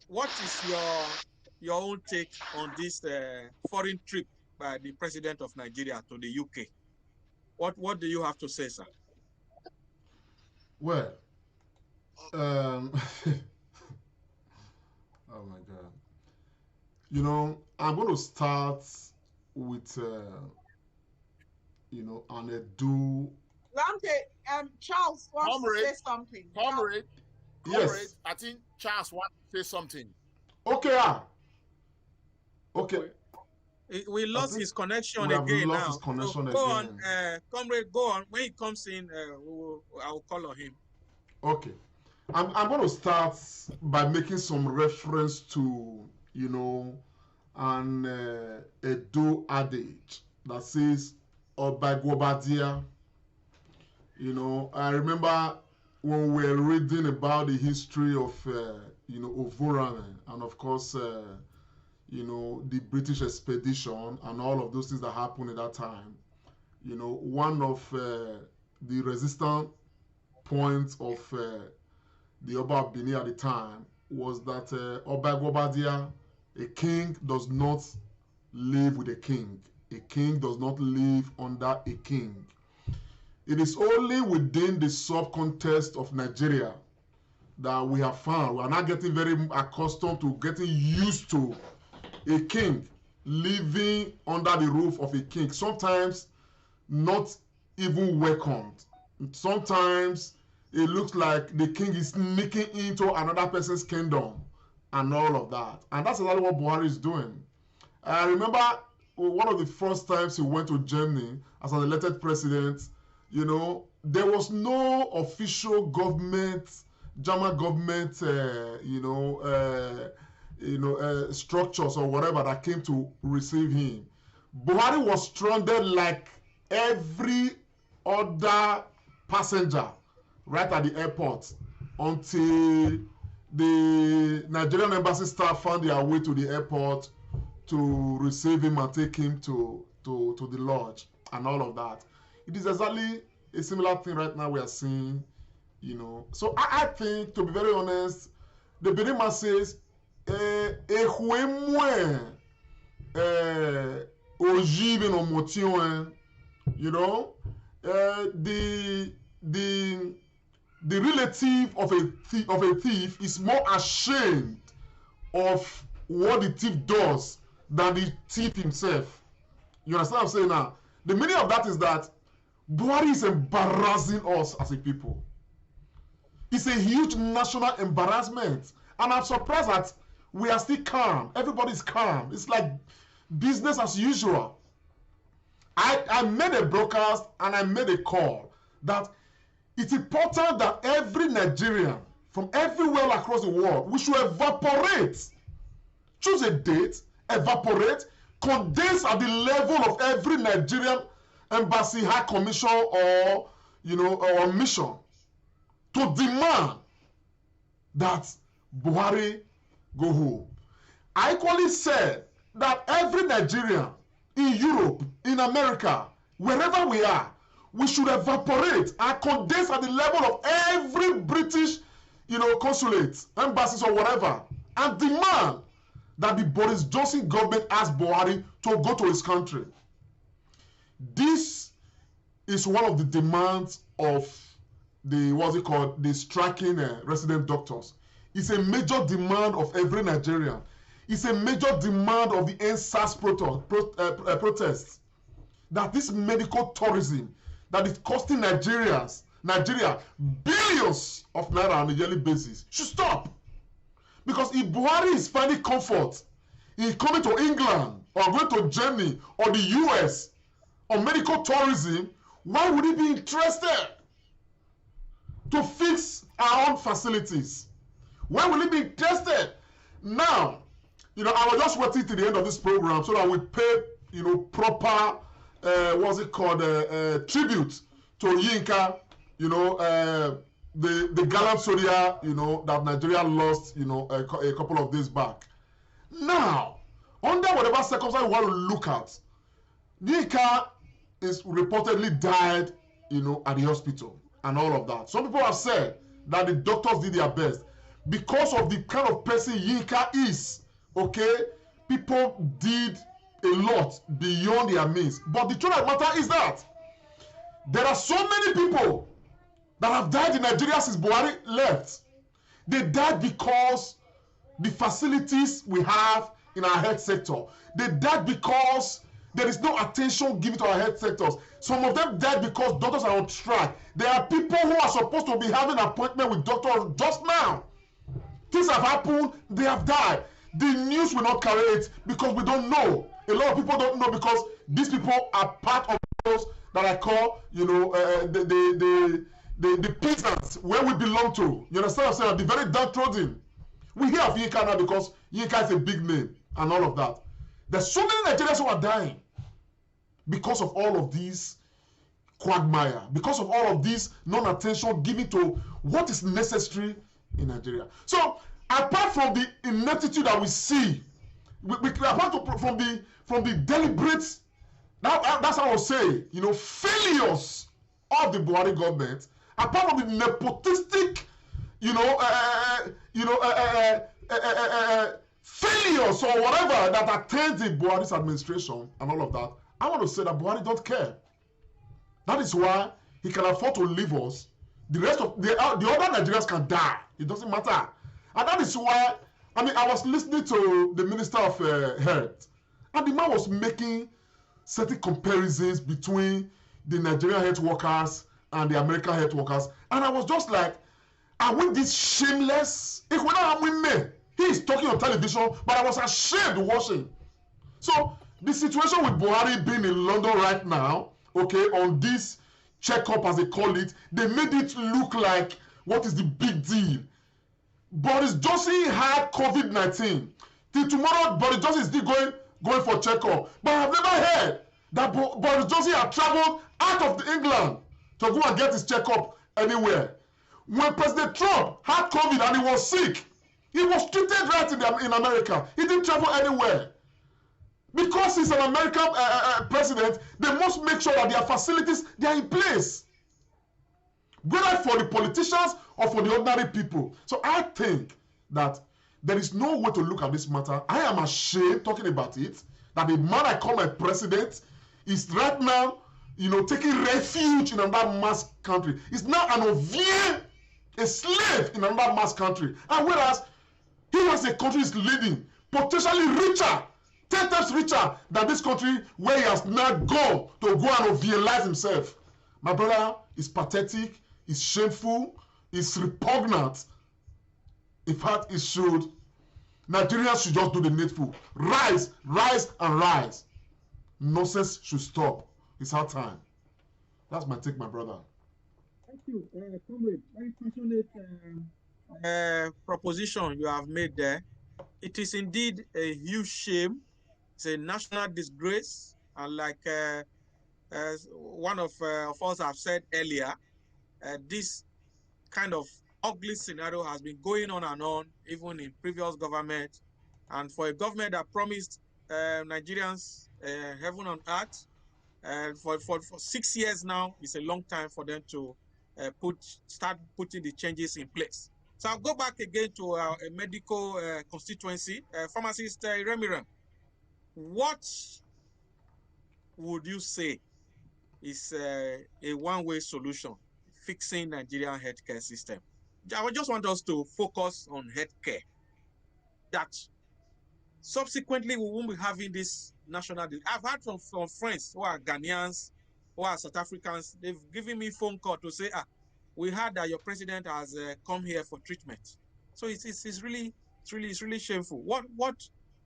What is your own take on this foreign trip by the president of Nigeria to the UK? What do you have to say, sir? Well, oh my God. You know, I'm going to start with, you know, an Edu. Lamte, Charles wants to say something. Comrade, Yes. I think Charles wants to say something. Okay. Okay. We lost his connection we have again lost now. his connection so go again. on, comrade, go on. When he comes in, I'll call on him. Okay. I'm going to start by making some reference to, you know, an Edo adage that says, Obagwobadia. You know, I remember when we were reading about the history of, you know, Ovurame, and of course, you know, the British expedition and all of those things that happened at that time. You know, one of the resistant points of the Oba of Benin at the time was that Obagwobadia, a king does not live with a king. A king does not live under a king. It is only within the sub-context of Nigeria that we have found. We are not getting very accustomed to getting used to a king living under the roof of a king. Sometimes not even welcomed. Sometimes it looks like the king is sneaking into another person's kingdom and all of that. And that's exactly what Buhari is doing. I remember one of the first times he went to Germany as an elected president. You know, there was no official government, German government, structures or whatever that came to receive him. Buhari was stranded like every other passenger right at the airport until the Nigerian embassy staff found their way to the airport to receive him and take him to the lodge and all of that. It is exactly a similar thing right now we are seeing, you know. So I think, to be very honest, the Benin man says, you know, the relative of a thief is more ashamed of what the thief does than the thief himself. You understand what I'm saying now? The meaning of that is that Buhari is embarrassing us as a people. It's a huge national embarrassment. And I'm surprised that we are still calm. Everybody's calm. It's like business as usual. I made a broadcast and I made a call that it's important that every Nigerian from everywhere across the world, we should evaporate. Choose a date, evaporate, condense at the level of every Nigerian embassy, high commission, or, you know, or mission to demand that Buhari go home. I equally said that every Nigerian in Europe, in America, wherever we are, we should evaporate and condense at the level of every British, you know, consulate, embassies or whatever, and demand that the Boris Johnson government asks Buhari to go to his country. This is one of the demands of the, what's it called, the striking resident doctors. It's a major demand of every Nigerian. It's a major demand of the NSAS protests. that this medical tourism that is costing Nigeria billions of naira on a yearly basis should stop. Because if Buhari is finding comfort in coming to England or going to Germany or the US on medical tourism, why would he be interested to fix our own facilities? Why will he be interested? Now, I was just waiting to the end of this program so that we pay, proper, what's it called, tribute to Yinka, the gallant soldier, that Nigeria lost, a couple of days back. Now, under whatever circumstance you want to look at, Yinka is reportedly died, at the hospital and all of that. Some people have said that the doctors did their best. Because of the kind of person Yinka is, okay, people did a lot beyond their means. But the truth of the matter is that there are so many people that have died in Nigeria since Buhari left. They died because the facilities we have in our health sector. They died because there is no attention given to our health sectors. Some of them died because doctors are on strike. There are people who are supposed to be having an appointment with doctors just now. Things have happened, they have died. The news will not carry it because we don't know. A lot of people don't know because these people are part of those that I call, the peasants, where we belong to. You understand what I'm saying? The very downtrodden. We hear of Yinka now because Yinka is a big name and all of that. There's so many Nigerians who are dying because of all of these quagmire, because of all of this non-attention given to what is necessary in Nigeria. So, apart from the ineptitude that we see, apart from the deliberate, that's how I would say, failures of the Buhari government, apart from the nepotistic, failures or whatever that attend the Buhari's administration and all of that, I want to say that Buhari don't care. That is why he can afford to leave us. The rest of the other Nigerians can die. It doesn't matter. And that is why, I was listening to the Minister of Health, and the man was making certain comparisons between the Nigerian health workers and the American health workers. And I was just like, are we this shameless? He is talking on television, but I was ashamed watching. So, the situation with Buhari being in London right now, okay, on this checkup as they call it, they made it look like what is the big deal. Boris Johnson had COVID-19. Till tomorrow, Boris Johnson is still going for checkup. But I've never heard that Boris Johnson had traveled out of England to go and get his checkup anywhere. When President Trump had COVID and he was sick, he was treated right in America. He didn't travel anywhere. Because he's an American president, they must make sure that their facilities, they are in place. Whether for the politicians or for the ordinary people. So I think that there is no way to look at this matter. I am ashamed talking about it, that the man I call my president is right now, taking refuge in another mass country. He's now an ovien, a slave in another mass country. And whereas he as a country is leading, potentially richer, 10 times richer than this country where he has now gone to go and ovialize himself. My brother, is pathetic, is shameful, is repugnant. In fact, Nigerians should just do the needful. Rise, and rise. Nonsense should stop. It's our time. That's my take, my brother. Thank you, comrade. Very passionate proposition you have made there. It is indeed a huge shame. It's a national disgrace, and like as one of us have said earlier, this kind of ugly scenario has been going on and on, even in previous government. And for a government that promised Nigerians heaven on earth, for 6 years now, it's a long time for them to start putting the changes in place. So I'll go back again to a medical constituency, pharmacist Remiram. What would you say is a one-way solution fixing Nigerian healthcare system? I just want us to focus on healthcare. That subsequently we won't be having this national. I've had from friends who are Ghanaians, who are South Africans. They've given me phone call to say, we heard that your president has come here for treatment. So it's really shameful. What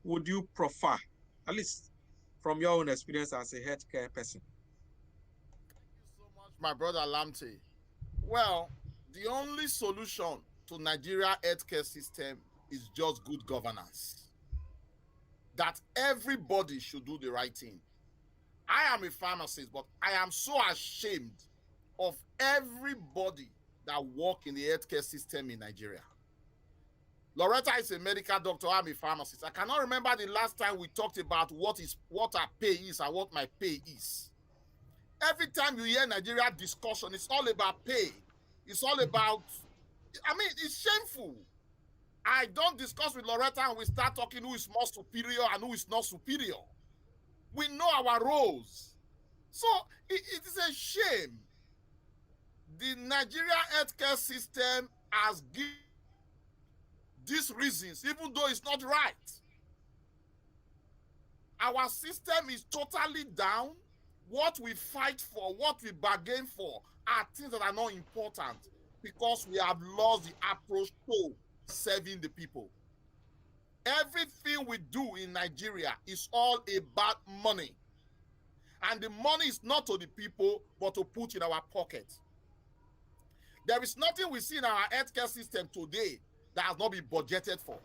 would you prefer, at least from your own experience as a healthcare person? Thank you so much, my brother Lamte. Well, the only solution to Nigeria healthcare system is just good governance. That everybody should do the right thing. I am a pharmacist, but I am so ashamed of everybody that work in the healthcare system in Nigeria. Loretta is a medical doctor. I'm a pharmacist. I cannot remember the last time we talked about what our pay is and what my pay is. Every time you hear Nigeria discussion, it's all about pay. It's all about, it's shameful. I don't discuss with Loretta and we start talking who is more superior and who is not superior. We know our roles. So it is a shame. The Nigeria healthcare system has given these reasons, even though it's not right. Our system is totally down. What we fight for, what we bargain for, are things that are not important because we have lost the approach to serving the people. Everything we do in Nigeria is all about money. And the money is not to the people, but to put in our pocket. There is nothing we see in our healthcare system today that has not been budgeted for.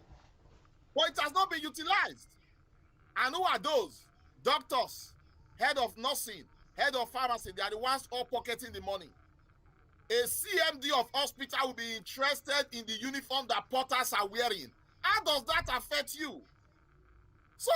But it has not been utilized. And who are those? Doctors, head of nursing, head of pharmacy, they are the ones all pocketing the money. A CMD of hospital will be interested in the uniform that porters are wearing. How does that affect you? So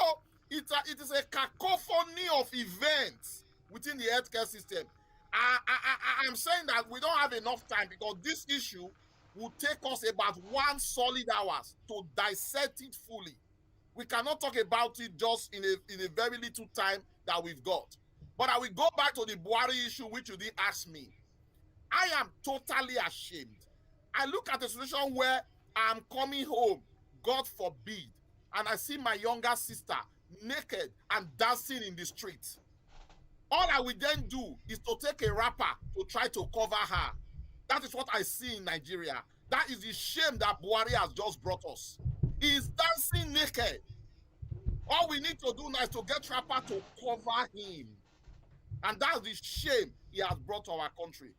it is a cacophony of events within the healthcare system. I am saying that we don't have enough time because this issue will take us about 1 solid hours to dissect it fully. We cannot talk about it just in a very little time that we've got. But I will go back to the Buhari issue, which you didn't ask me. I am totally ashamed. I look at a situation where I'm coming home, God forbid, and I see my younger sister naked and dancing in the street. All I will then do is to take a wrapper to try to cover her. That is what I see in Nigeria. That is the shame that Buhari has just brought us. He is dancing naked. All we need to do now is to get wrapper to cover him. And that's the shame he has brought to our country.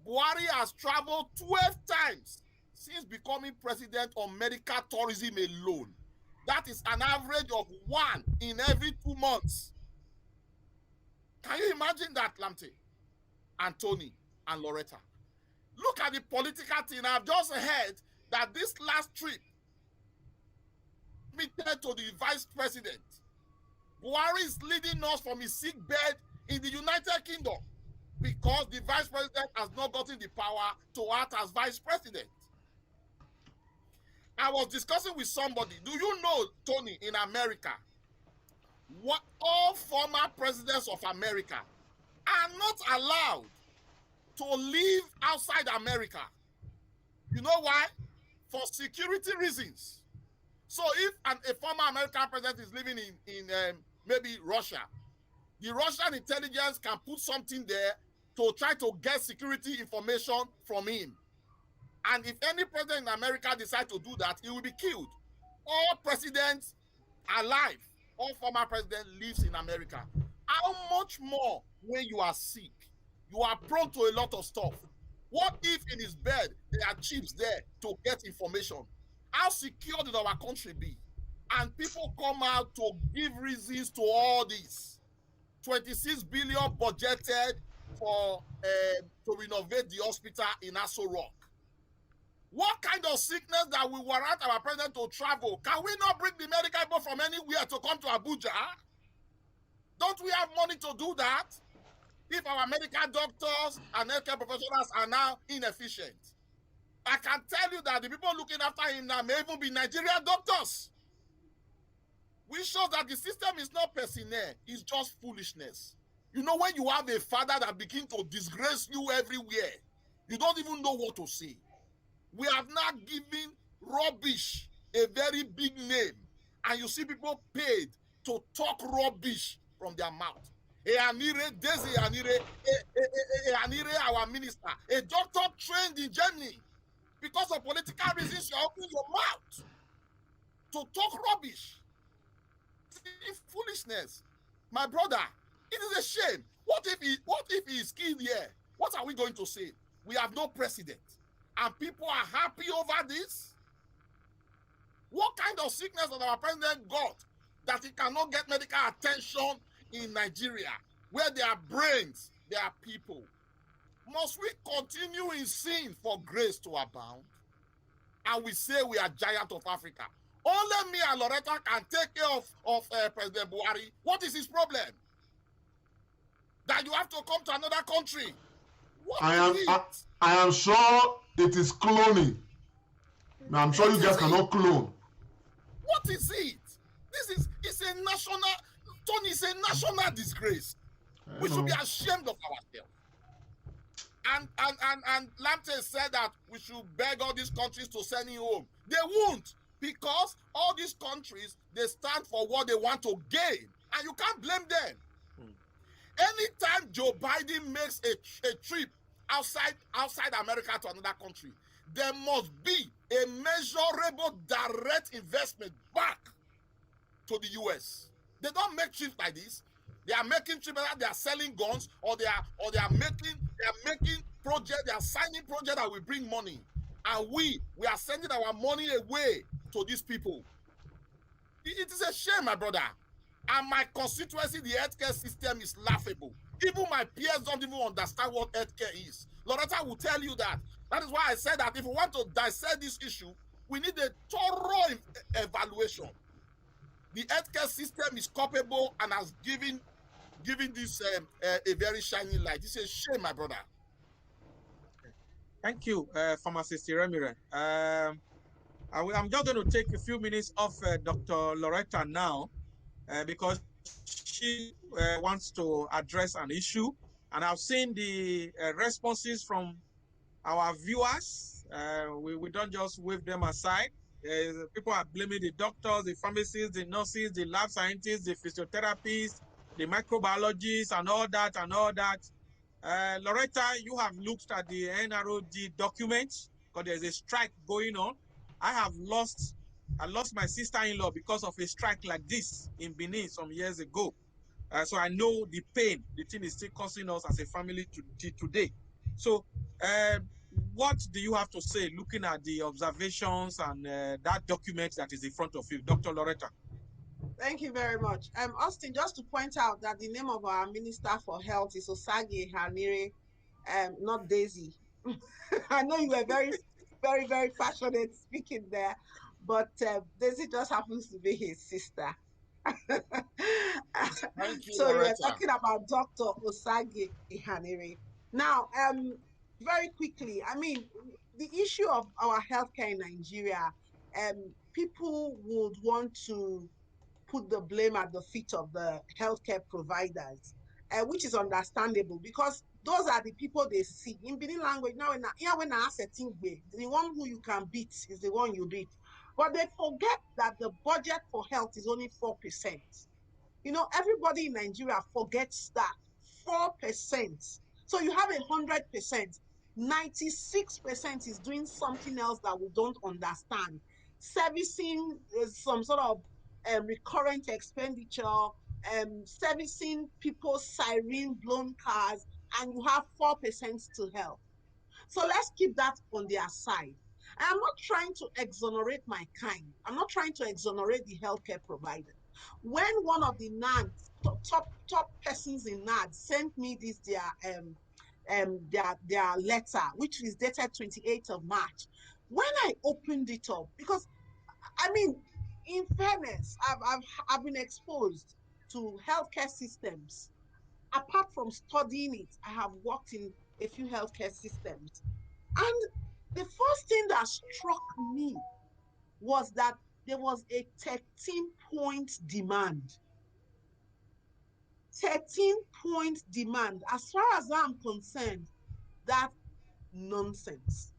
Buhari has traveled 12 times since becoming president on medical tourism alone. That is an average of 1 in every 2 months. Can you imagine that, Lamte, and Tony, and Loretta? Look at the political thing. I've just heard that this last trip committed to the vice president. Buhari is leading us from his sick bed in the United Kingdom because the vice president has not gotten the power to act as vice president. I was discussing with somebody. Do you know, Tony, in America, what all former presidents of America are not allowed to live outside America? You know why? For security reasons. So if a former American president is living in maybe Russia, the Russian intelligence can put something there to try to get security information from him. And if any president in America decides to do that, he will be killed. All presidents alive, all former presidents lives in America. How much more when you are sick? You are prone to a lot of stuff. What if in his bed there are chips there to get information? How secure did our country be? And people come out to give reasons to all this. 26 billion budgeted for to renovate the hospital in Aso Rock. What kind of sickness that will warrant our president to travel? Can we not bring the medical people from anywhere to come to Abuja? Don't we have money to do that? If our medical doctors and healthcare professionals are now inefficient, I can tell you that the people looking after him now may even be Nigerian doctors. Which shows that the system is not personnel, it's just foolishness. You know, when you have a father that begins to disgrace you everywhere, you don't even know what to say. We have now given rubbish a very big name. and you see people paid to talk rubbish from their mouth. Desi Anire, our minister, a doctor trained in Germany. Because of political reasons, you're opening your mouth to talk rubbish. Foolishness. My brother, it is a shame. What if he is killed here? What are we going to say? We have no president. And people are happy over this? What kind of sickness has our president got that he cannot get medical attention in Nigeria, where there are brains, there are people? Must we continue in sin for grace to abound? And we say we are giant of Africa. Only me and Loretta can take care of President Buhari. What is his problem? That you have to come to another country. I am sure it is cloning. I'm sure you guys cannot clone. What is it? It's a national, Tony, it's a national disgrace. We should be ashamed of ourselves. And Lamte said that we should beg all these countries to send him home. They won't, because all these countries, they stand for what they want to gain, and you can't blame them. Anytime Joe Biden makes a trip outside America to another country, there must be a measurable direct investment back to the US. They don't make trips like this. They are making trips that they are selling guns, or they are making projects, they are signing projects that will bring money. And we are sending our money away to these people. It is a shame, my brother. And my constituency, the healthcare system is laughable. Even my peers don't even understand what healthcare is. Loretta will tell you that. That is why I said that if we want to dissect this issue, we need a thorough evaluation. The healthcare system is culpable and has given this a very shining light. It's a shame, my brother. Thank you, Pharmacist Remire. I'm just going to take a few minutes off Dr. Loretta now, because she wants to address an issue. And I've seen the responses from our viewers. We don't just wave them aside. People are blaming the doctors, the pharmacists, the nurses, the lab scientists, the physiotherapists, the microbiologists, and all that, and all that. Loretta, you have looked at the NROD documents, because there's a strike going on. I lost my sister-in-law because of a strike like this in Benin some years ago. So I know the pain the thing is still causing us as a family today. So what do you have to say looking at the observations and that document that is in front of you, Dr. Loretta? Thank you very much. Austin, just to point out that the name of our Minister for Health is Osage Hanire, not Daisy. I know you were very, very, very passionate speaking there, but Daisy just happens to be his sister. Thank you, so Loretta. you're talking about Dr. Osage Ihanire. Now, very quickly, I mean, the issue of our healthcare in Nigeria, people would want to put the blame at the feet of the healthcare providers, which is understandable because those are the people they see. In Benin language, now when I ask a thing, the one who you can beat is the one you beat. But they forget that the budget for health is only 4%. You know, everybody in Nigeria forgets that 4%. So you have 100%. 96% is doing something else that we don't understand. Servicing some sort of recurrent expenditure, servicing people's siren blown cars, and you have 4% to help. So let's keep that on their side. I'm not trying to exonerate my kind. I'm not trying to exonerate the healthcare provider. When one of the NADs, top persons in NAD sent me this their letter, which is dated 28th of March, when I opened it up, because I mean, in fairness, I've been exposed to healthcare systems. Apart from studying it, I have worked in a few healthcare systems. And the first thing that struck me was that there was a 13-point demand. 13-point demand. As far as I'm concerned, that's nonsense.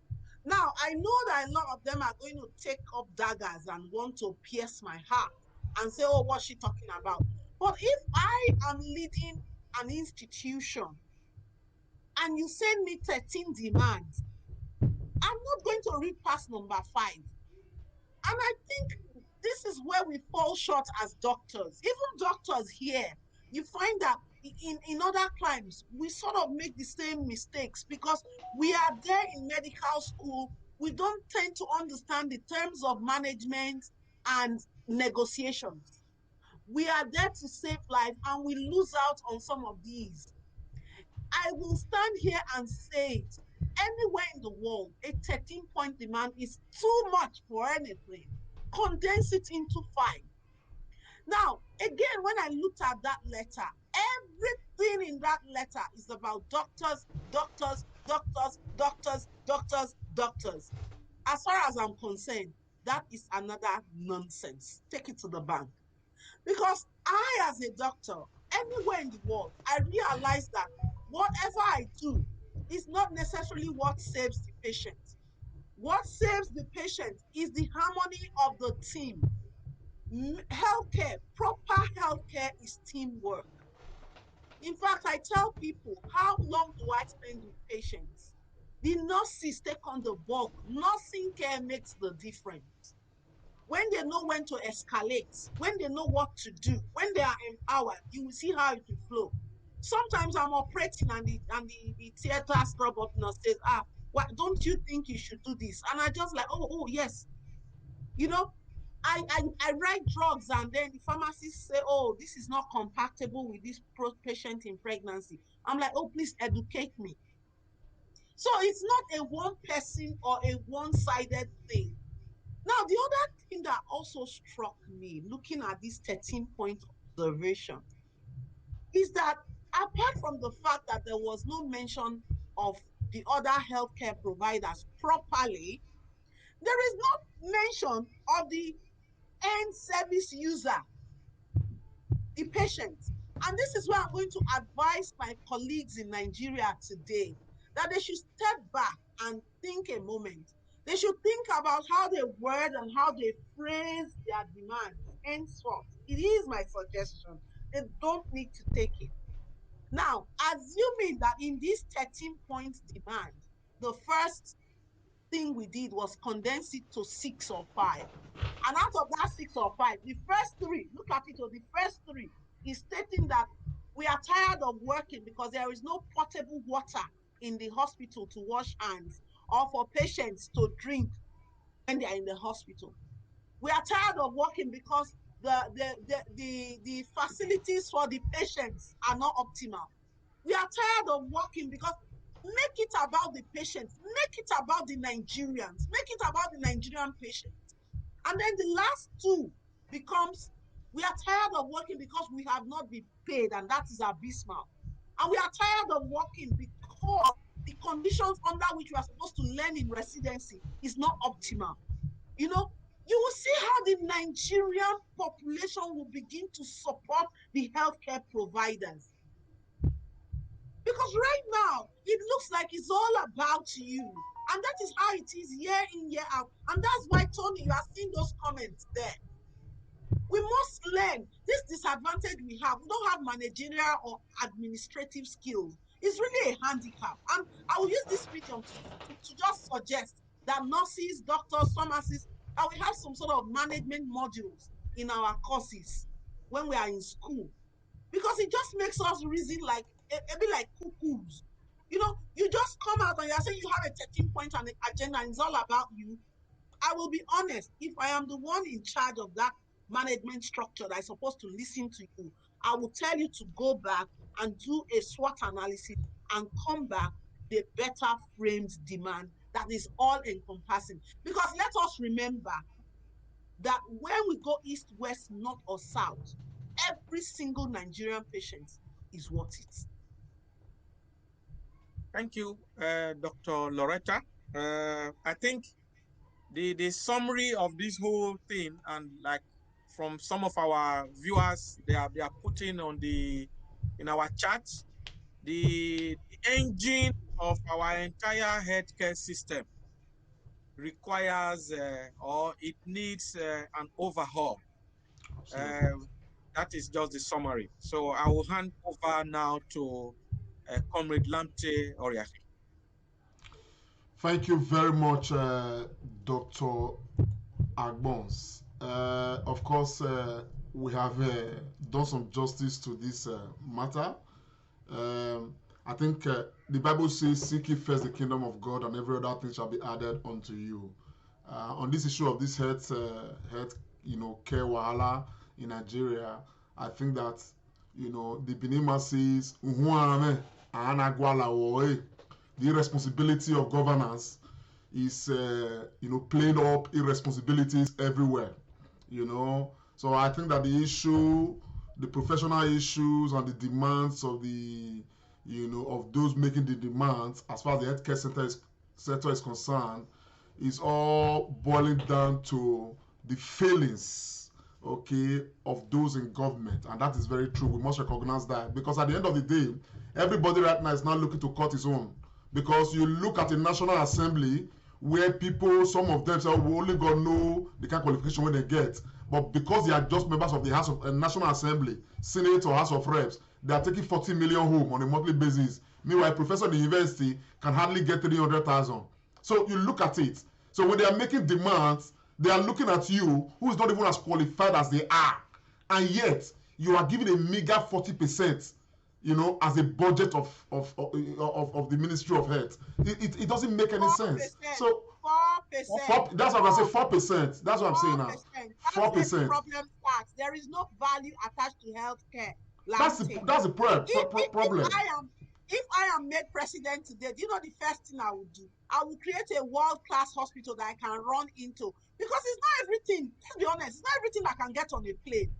Now, I know that a lot of them are going to take up daggers and want to pierce my heart. and say, oh, what's she talking about? But if I am leading an institution and you send me 13 demands, I'm not going to read past number 5. And I think this is where we fall short as doctors. Even doctors here, you find that in other climes, we sort of make the same mistakes because we are there in medical school. We don't tend to understand the terms of management and negotiations. We are there to save life and we lose out on some of these. I will stand here and say it. Anywhere in the world, a 13-point demand is too much for anything. Condense it into 5. Now, again, when I looked at that letter, everything in that letter is about doctors, doctors, doctors, doctors, doctors, doctors. As far as I'm concerned, that is another nonsense. Take it to the bank. Because I, as a doctor, anywhere in the world, I realize that whatever I do is not necessarily what saves the patient. What saves the patient is the harmony of the team. Healthcare, proper healthcare is teamwork. In fact, I tell people, how long do I spend with patients? The nurses take on the bulk. Nursing care makes the difference. When they know when to escalate, when they know what to do, when they are empowered, you will see how it will flow. Sometimes I'm operating and the theater scrub up nurse says, what, don't you think you should do this? And I just like, oh, yes. You know, I write drugs and then the pharmacists say, oh, this is not compatible with this patient in pregnancy. I'm like, oh, please educate me. So it's not a one person or a one-sided thing. Now, the other thing that also struck me looking at this 13-point observation is that apart from the fact that there was no mention of the other healthcare providers properly, there is no mention of the end service user, the patient. And this is where I'm going to advise my colleagues in Nigeria today that they should step back and think a moment. They should think about how they word and how they phrase their demands. Henceforth, it is my suggestion. They don't need to take it. Now, assuming that in this 13-point demand, the first thing we did was condense it to 6 or 5. And out of that 6 or 5, the first 3, look at it, the first 3 is stating that we are tired of working because there is no potable water in the hospital to wash hands or for patients to drink when they are in the hospital. We are tired of working because the facilities for the patients are not optimal. We are tired of working because make it about the patients, make it about the Nigerians, make it about the Nigerian patients. And then the last 2 becomes, we are tired of working because we have not been paid, and that is abysmal. And we are tired of working because the conditions under which we are supposed to learn in residency is not optimal. You know, you will see how the Nigerian population will begin to support the healthcare providers. Because right now, it looks like it's all about you. And that is how it is year in, year out. And that's why, Tony, you are seeing those comments there. We must learn this disadvantage we have. We don't have managerial or administrative skills. It's really a handicap. And I will use this medium to just suggest that nurses, doctors, pharmacists, that we have some sort of management modules in our courses when we are in school. Because it just makes us reason like a bit like cuckoos. You know, you just come out and you're saying you have a 13-point agenda and it's all about you. I will be honest, if I am the one in charge of that management structure that is supposed to listen to you, I will tell you to go back and do a SWOT analysis and come back with a better framed demand that is all encompassing. Because let us remember that when we go east, west, north, or south, every single Nigerian patient is worth it. Thank you, Dr. Loretta. I think the summary of this whole thing, and like from some of our viewers, they are putting on in our chat, the engine of our entire healthcare system requires or it needs an overhaul. That is just the summary. So I will hand over now to Comrade Lamte Oriahi. Thank you very much, Dr. Agbons. Of course, we have done some justice to this matter. I think the Bible says, seek ye first the kingdom of God, and every other thing shall be added unto you. On this issue of this health care wahala in Nigeria, I think that, the Benima says, the irresponsibility of governance is, playing up irresponsibilities everywhere, So I think that the issue, the professional issues and the demands of the, of those making the demands as far as the healthcare sector is concerned, is all boiling down to the failings, of those in government. And that is very true. We must recognize that, because at the end of the day, everybody right now is now looking to cut his own. Because you look at the National Assembly, where people, some of them say, we only God know the kind of qualification when they get. But because they are just members of the House of National Assembly, Senate or House of Reps, they are taking 40 million home on a monthly basis. Meanwhile, a professor in the university can hardly get 300,000. So you look at it. So when they are making demands, they are looking at you, who is not even as qualified as they are. And yet, you are giving a meager 40%, as a budget of the Ministry of Health. It doesn't make any sense. So 4%. That's what I say. 4%. That's what I'm saying now. 4%. That's where the problem starts. There is no value attached to healthcare. That's the problem. If I am made president today, do you know the first thing I will do? I will create a world-class hospital that I can run into. Because it's not everything, let's be honest, it's not everything I can get on a plane.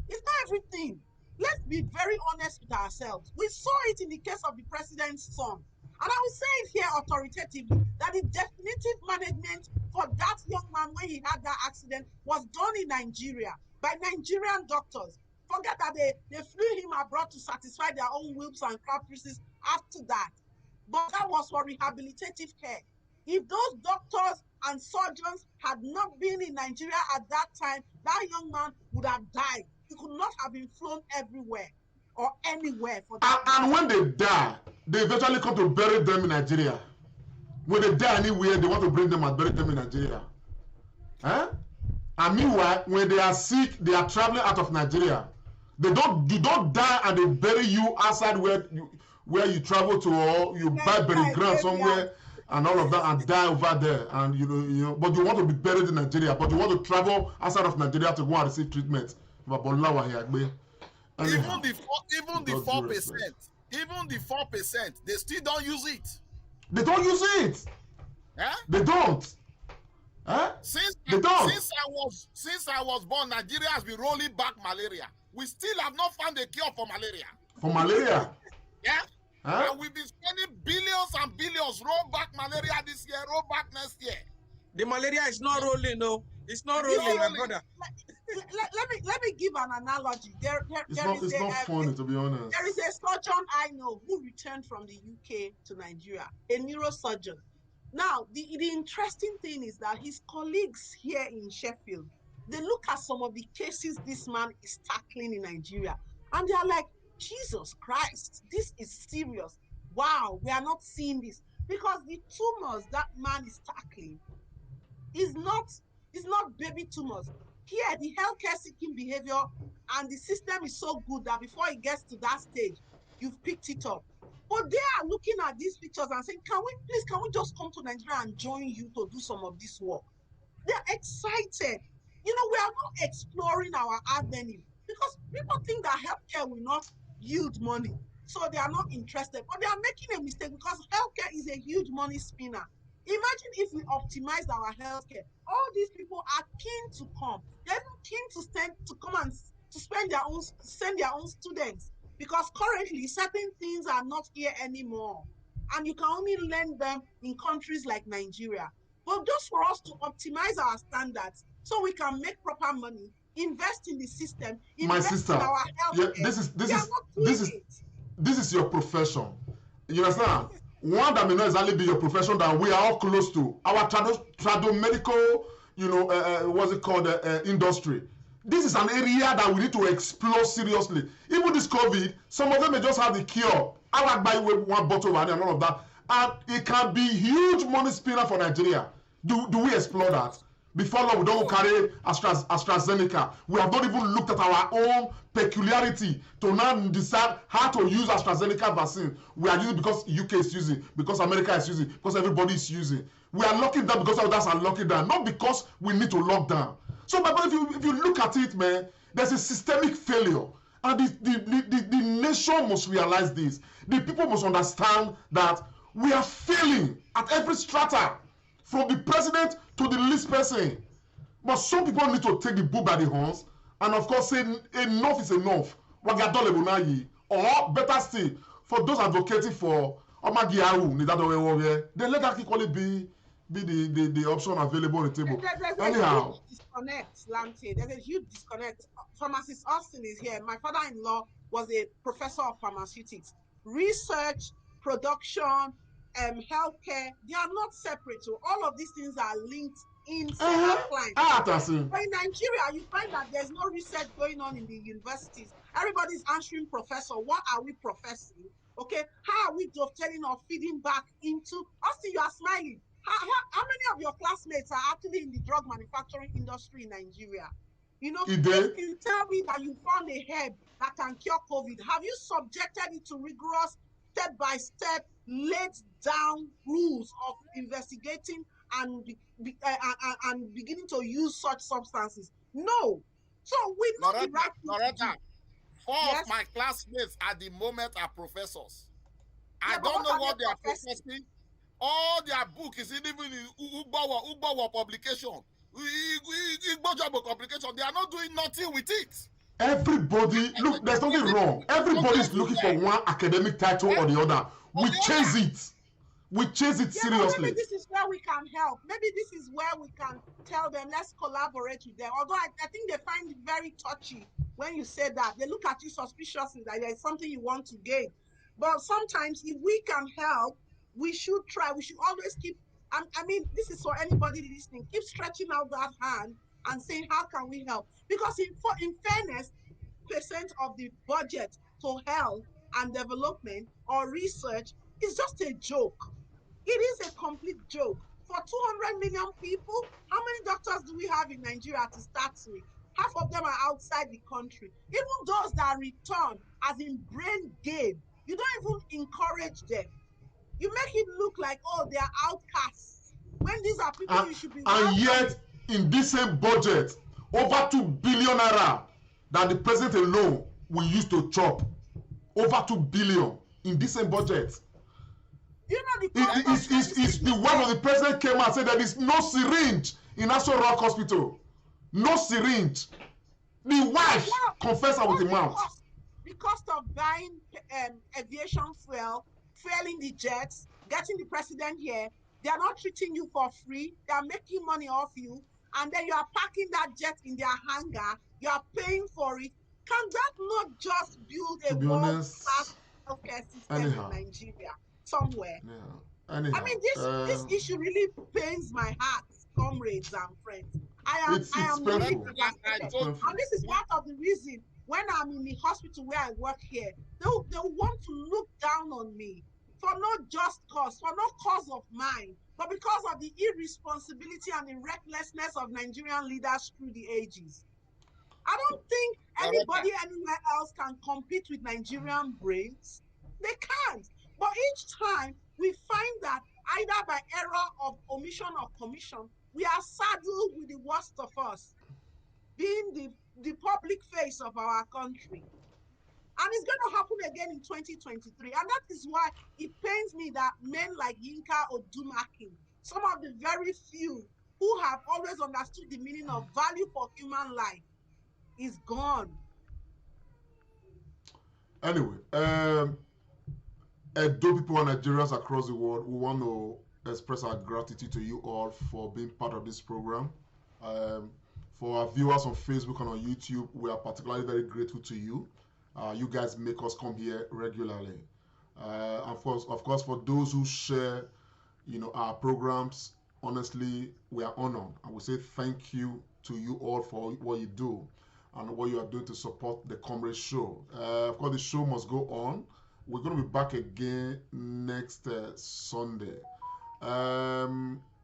It's not everything. Let's be very honest with ourselves. We saw it in the case of the president's son. And I will say it here authoritatively, that the definitive management for that young man when he had that accident was done in Nigeria by Nigerian doctors. Forget that they flew him abroad to satisfy their own whims and caprices after that. But that was for rehabilitative care. If those doctors and surgeons had not been in Nigeria at that time, that young man would have died. He could not have been flown everywhere or anywhere for that. And when they die, they eventually come to bury them in Nigeria. When they die anywhere, they want to bring them and bury them in Nigeria. And meanwhile, when they are sick, they are traveling out of Nigeria. You don't die and they bury you outside where you travel to, or you buy burial ground somewhere and all of that and die over there. And but you want to be buried in Nigeria, but you want to travel outside of Nigeria to go and receive treatment. Even the 4%, they still don't use it. They don't use it. They don't. Since I was born, Nigeria has been rolling back malaria. We still have not found a cure for malaria. For malaria? And we've been spending billions and billions. Roll back malaria this year, roll back next year. The malaria is not rolling, no. It's not rolling, my brother. Let me give an analogy. It's not funny, to be honest. There is a surgeon I know who returned from the UK to Nigeria, a neurosurgeon. Now, the interesting thing is that his colleagues here in Sheffield, they look at some of the cases this man is tackling in Nigeria, and they are like, Jesus Christ, this is serious. Wow, we are not seeing this. Because the tumors that man is tackling is not baby tumors. Here, the healthcare seeking behavior and the system is so good that before it gets to that stage, you've picked it up. But they are looking at these pictures and saying, can we just come to Nigeria and join you to do some of this work? They're excited. We are not exploring our avenue because people think that healthcare will not yield money. So they are not interested, but they are making a mistake because healthcare is a huge money spinner. Imagine if we optimize our healthcare. All these people are keen to come. They're not keen to come and to send their own students, because currently certain things are not here anymore, and you can only learn them in countries like Nigeria. But just for us to optimize our standards so we can make proper money, invest in the system, invest in our healthcare. This is your profession. You understand? One that may not exactly be your profession that we are all close to. Our trado medical, what's it called, industry. this is an area that we need to explore seriously. Even this COVID, some of them may just have the cure. I like buy one bottle of and all of that. And it can be huge money spinner for Nigeria. Do we explore that? Before long, we don't carry AstraZeneca. We have not even looked at our own peculiarity to now decide how to use AstraZeneca vaccine. We are using because UK is using, because America is using, because everybody is using. We are locking down because others are locking down, not because we need to lock down. So, my brother, if you look at it, man, there's a systemic failure. And the nation must realize this. The people must understand that we are failing at every strata, from the president to the least person. But some people need to take the bull by the horns and, of course, say enough is enough. Or better still, for those advocating for Omagiaru, they let that equally be the option available on the table. Anyhow. Disconnect, Lamte. There's a huge disconnect. Pharmacist Austin is here. My father-in-law was a professor of pharmaceutics. Research, production, healthcare, they are not separate. So all of these things are linked in single client. But in Nigeria, you find that there's no research going on in the universities. Everybody's answering professor. What are we professing? Okay, how are we dovetailing or feeding back into? Austin, you are smiling. How many of your classmates are actually in the drug manufacturing industry in Nigeria? You know, if you tell me that you found a herb that can cure COVID, have you subjected it to rigorous step-by-step laid down rules of investigating and beginning to use such substances? No. So we know the right thing to do. Four of my classmates at the moment are professors. I don't know what they are professing. All their book is even in Ugbawa publication. Ugbawa publication. They are not doing nothing with it. Everybody, look, there's nothing wrong. Everybody is looking for one academic title or the other. We chase it. We chase it seriously. Maybe this is where we can help. Maybe this is where we can tell them, let's collaborate with them. Although I think they find it very touchy when you say that. They look at you suspiciously, that there's something you want to gain. But sometimes if we can help, we should try. We should always keep, I mean, this is for anybody listening, keep stretching out that hand and saying, how can we help? Because in fairness, percent of the budget to health and development or research is just a joke. It is a complete joke. For 200 million people, how many doctors do we have in Nigeria to start with? Half of them are outside the country. Even those that return, as in brain gain, you don't even encourage them. You make it look like, oh, they are outcasts. When these are people you should be and yet, in this same budget, over 2 billion naira that the president alone will use to chop. Over 2 billion in this same budget. You know, the wife of the president came out and said there is no syringe in National Rock Hospital. No syringe. The wife confessed her with the mouth. The cost of buying aviation fuel, fueling the jets, getting the president here, they are not treating you for free. They are making money off you. And then you are parking that jet in their hangar. You are paying for it. Can that not just build a world-class healthcare system in Nigeria somewhere? Yeah. Anyhow, I mean, this issue really pains my heart, comrades and friends. I am really devastated. And this is part of the reason when I'm in the hospital where I work here, they want to look down on me for no just cause, for no cause of mine, but because of the irresponsibility and the recklessness of Nigerian leaders through the ages. I don't think anybody anywhere else can compete with Nigerian brains. They can't. But each time we find that either by error of omission or commission, we are saddled with the worst of us, being the public face of our country. And it's going to happen again in 2023. And that is why it pains me that men like Yinka Odumakin, some of the very few who have always understood the meaning of value for human life, is gone. Anyway, Edo people and Nigerians across the world, we want to express our gratitude to you all for being part of this program. For our viewers on Facebook and on YouTube, we are particularly very grateful to you. You guys make us come here regularly. Of course, for those who share, our programs, honestly, we are honored. I will say thank you to you all for what you do. and what you are doing to support the Comrade show. Of course, the show must go on. We're going to be back again next Sunday.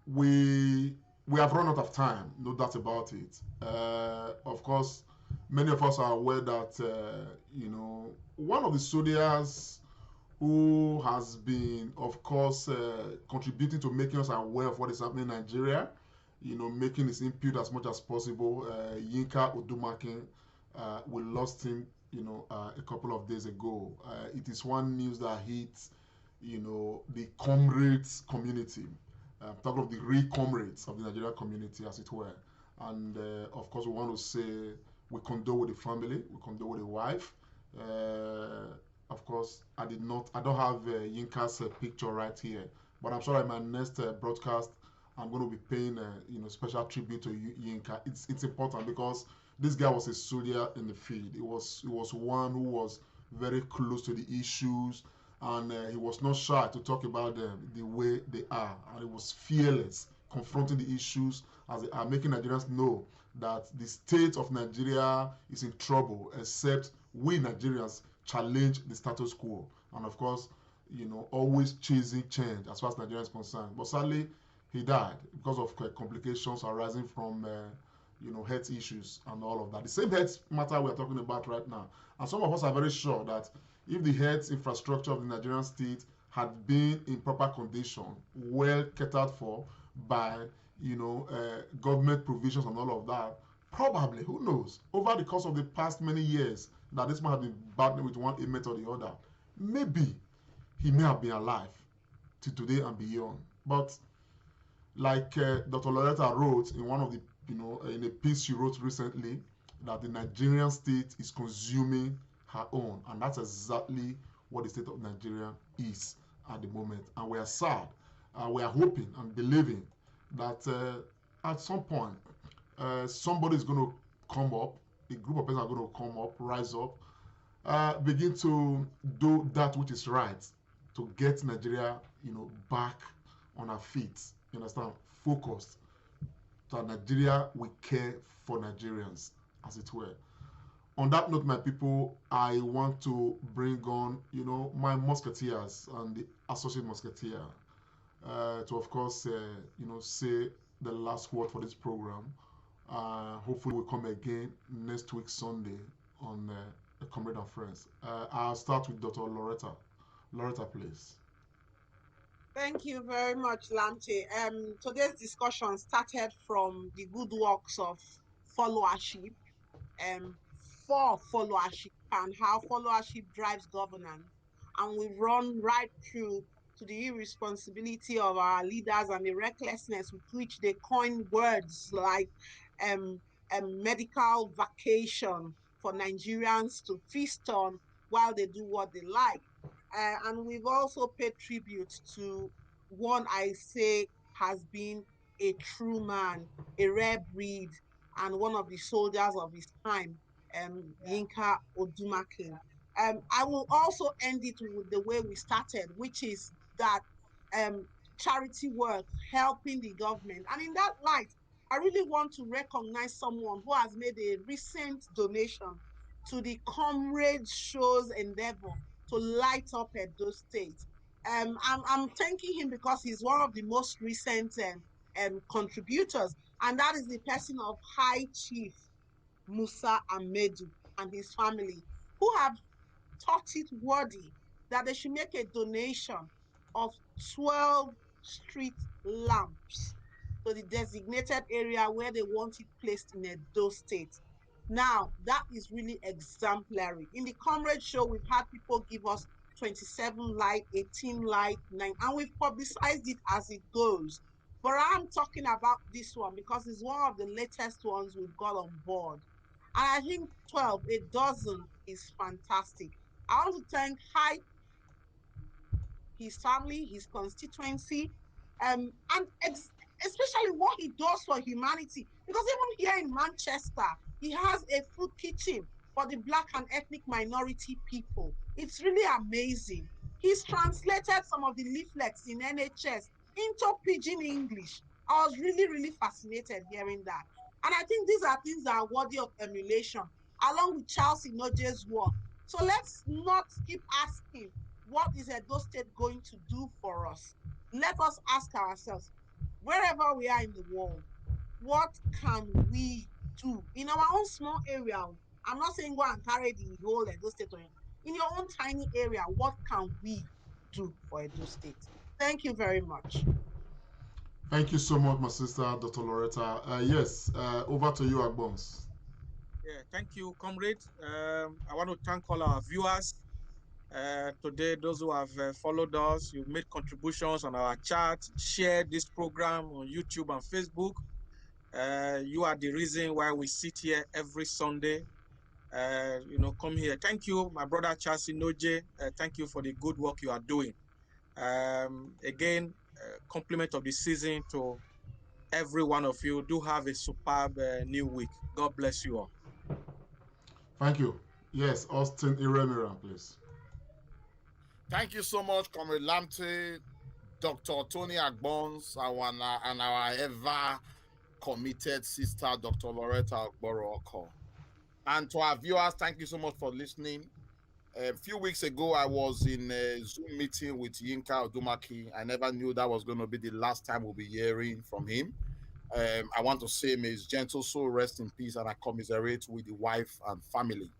We have run out of time, no doubt about it. Of course, many of us are aware that one of the soldiers who has been, of course, contributing to making us aware of what is happening in Nigeria, making his input as much as possible. Yinka Odumakin, we lost him, a couple of days ago. It is one news that hits, the comrades community. Talk of the real comrades of the Nigerian community, as it were. And of course, we want to say we condole with the family, we condole with the wife. Of course, I don't have Yinka's picture right here, but I'm sure in my next broadcast, I'm going to be paying special tribute to Yinka. It's important because this guy was a soldier in the field. He was one who was very close to the issues, and he was not shy to talk about them the way they are, and he was fearless confronting the issues as they are, making Nigerians know that the state of Nigeria is in trouble, except we Nigerians challenge the status quo, and of course, always chasing change as far as Nigeria is concerned. But sadly, he died because of complications arising from health issues and all of that. The same health matter we are talking about right now, and some of us are very sure that if the health infrastructure of the Nigerian state had been in proper condition, well catered for by government provisions and all of that, probably, who knows, over the course of the past many years that this man had been battling with one ailment or the other, maybe he may have been alive to today and beyond. But like Dr. Loretta wrote in one of the, in a piece she wrote recently, that the Nigerian state is consuming her own, and that's exactly what the state of Nigeria is at the moment. And we are sad, we are hoping and believing that at some point somebody is going to come up, a group of people are going to come up, rise up, begin to do that which is right to get Nigeria, back on our feet. You understand? Focused. So Nigeria, we care for Nigerians, as it were. On that note, my people, I want to bring on, my musketeers and the associate musketeer to, of course, say the last word for this program. Hopefully, we'll come again next week, Sunday, on Comrade and Friends. I'll start with Dr. Loretta. Loretta, please. Thank you very much, Lamte. Today's discussion started from the good works of followership, for followership and how followership drives governance. And we've run right through to the irresponsibility of our leaders and the recklessness with which they coin words like medical vacation for Nigerians to feast on while they do what they like. And we've also paid tribute to one I say has been a true man, a rare breed, and one of the soldiers of his time, Yinka Odumakin. I will also end it with the way we started, which is that charity work, helping the government. And in that light, I really want to recognize someone who has made a recent donation to the Comrade Show's endeavor to light up Edo State. I'm thanking him because he's one of the most recent contributors, and that is the person of High Chief Musa Amedu and his family, who have thought it worthy that they should make a donation of 12 street lamps to the designated area where they want it placed in Edo State. Now, that is really exemplary. In the Comrade Show, we've had people give us 27 light, 18 light, 9, and we've publicized it as it goes. But I'm talking about this one because it's one of the latest ones we've got on board. And I think 12, a dozen is fantastic. I want to thank his family, his constituency, and especially what he does for humanity. Because even here in Manchester, he has a food kitchen for the Black and ethnic minority people. It's really amazing. He's translated some of the leaflets in NHS into Pidgin English. I was really, really fascinated hearing that. And I think these are things that are worthy of emulation. along with Charles Inojie's work. So let's not keep asking, what is Edo State going to do for us? Let us ask ourselves, wherever we are in the world, what can we do in our own small area? I'm not saying go and carry the whole Edo State. In your own tiny area, what can we do for Edo State? Thank you very much. Thank you so much, my sister, Dr. Loretta. Yes, over to you, Agbons. Yeah, thank you, comrade. I want to thank all our viewers today, those who have followed us. You've made contributions on our chat, shared this program on YouTube and Facebook. You are the reason why we sit here every Sunday. Come here. Thank you, my brother Charles Inojie. Thank you for the good work you are doing. Again, compliment of the season to every one of you. Do have a superb new week. God bless you all. Thank you. Yes, Austin Iremira, please. Thank you so much, Comrade Lamte, Dr. Tony Agbons, and our ever committed sister, Dr. Loretta Ogboro-Oko. And to our viewers, thank you so much for listening. A few weeks ago, I was in a Zoom meeting with Yinka Odumaki. I never knew that was going to be the last time we'll be hearing from him. I want to say, may his gentle soul rest in peace, and I commiserate with the wife and family.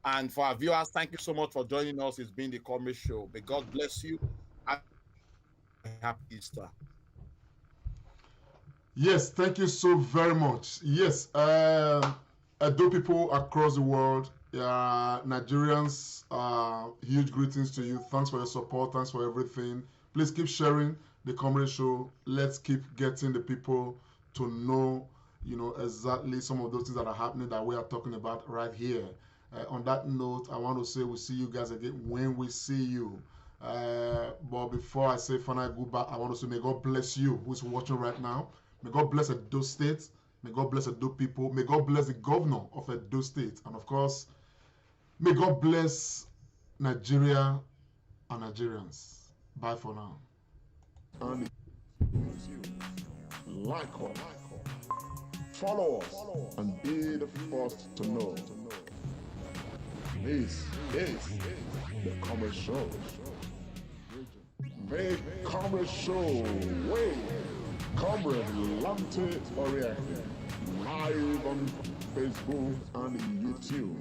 And for our viewers, thank you so much for joining us. It's been the Comrade Show. May God bless you. Happy Easter. Yes, thank you so very much. Yes, Edo people across the world, Nigerians, huge greetings to you. Thanks for your support. Thanks for everything. Please keep sharing the Comrade Show. Let's keep getting the people to know, exactly some of those things that are happening that we are talking about right here. On that note, I want to say we'll see you guys again when we see you. But before I say final goodbye, I want to say may God bless you who's watching right now. May God bless Edo State. May God bless Edo people. May God bless the governor of Edo State. And of course, may God bless Nigeria and Nigerians. Bye for now. And like us, follow us, and be the first to know. This is the Comrade Show. Make Comrade Show wave. Comrade Lamte Oriake, live on Facebook and YouTube.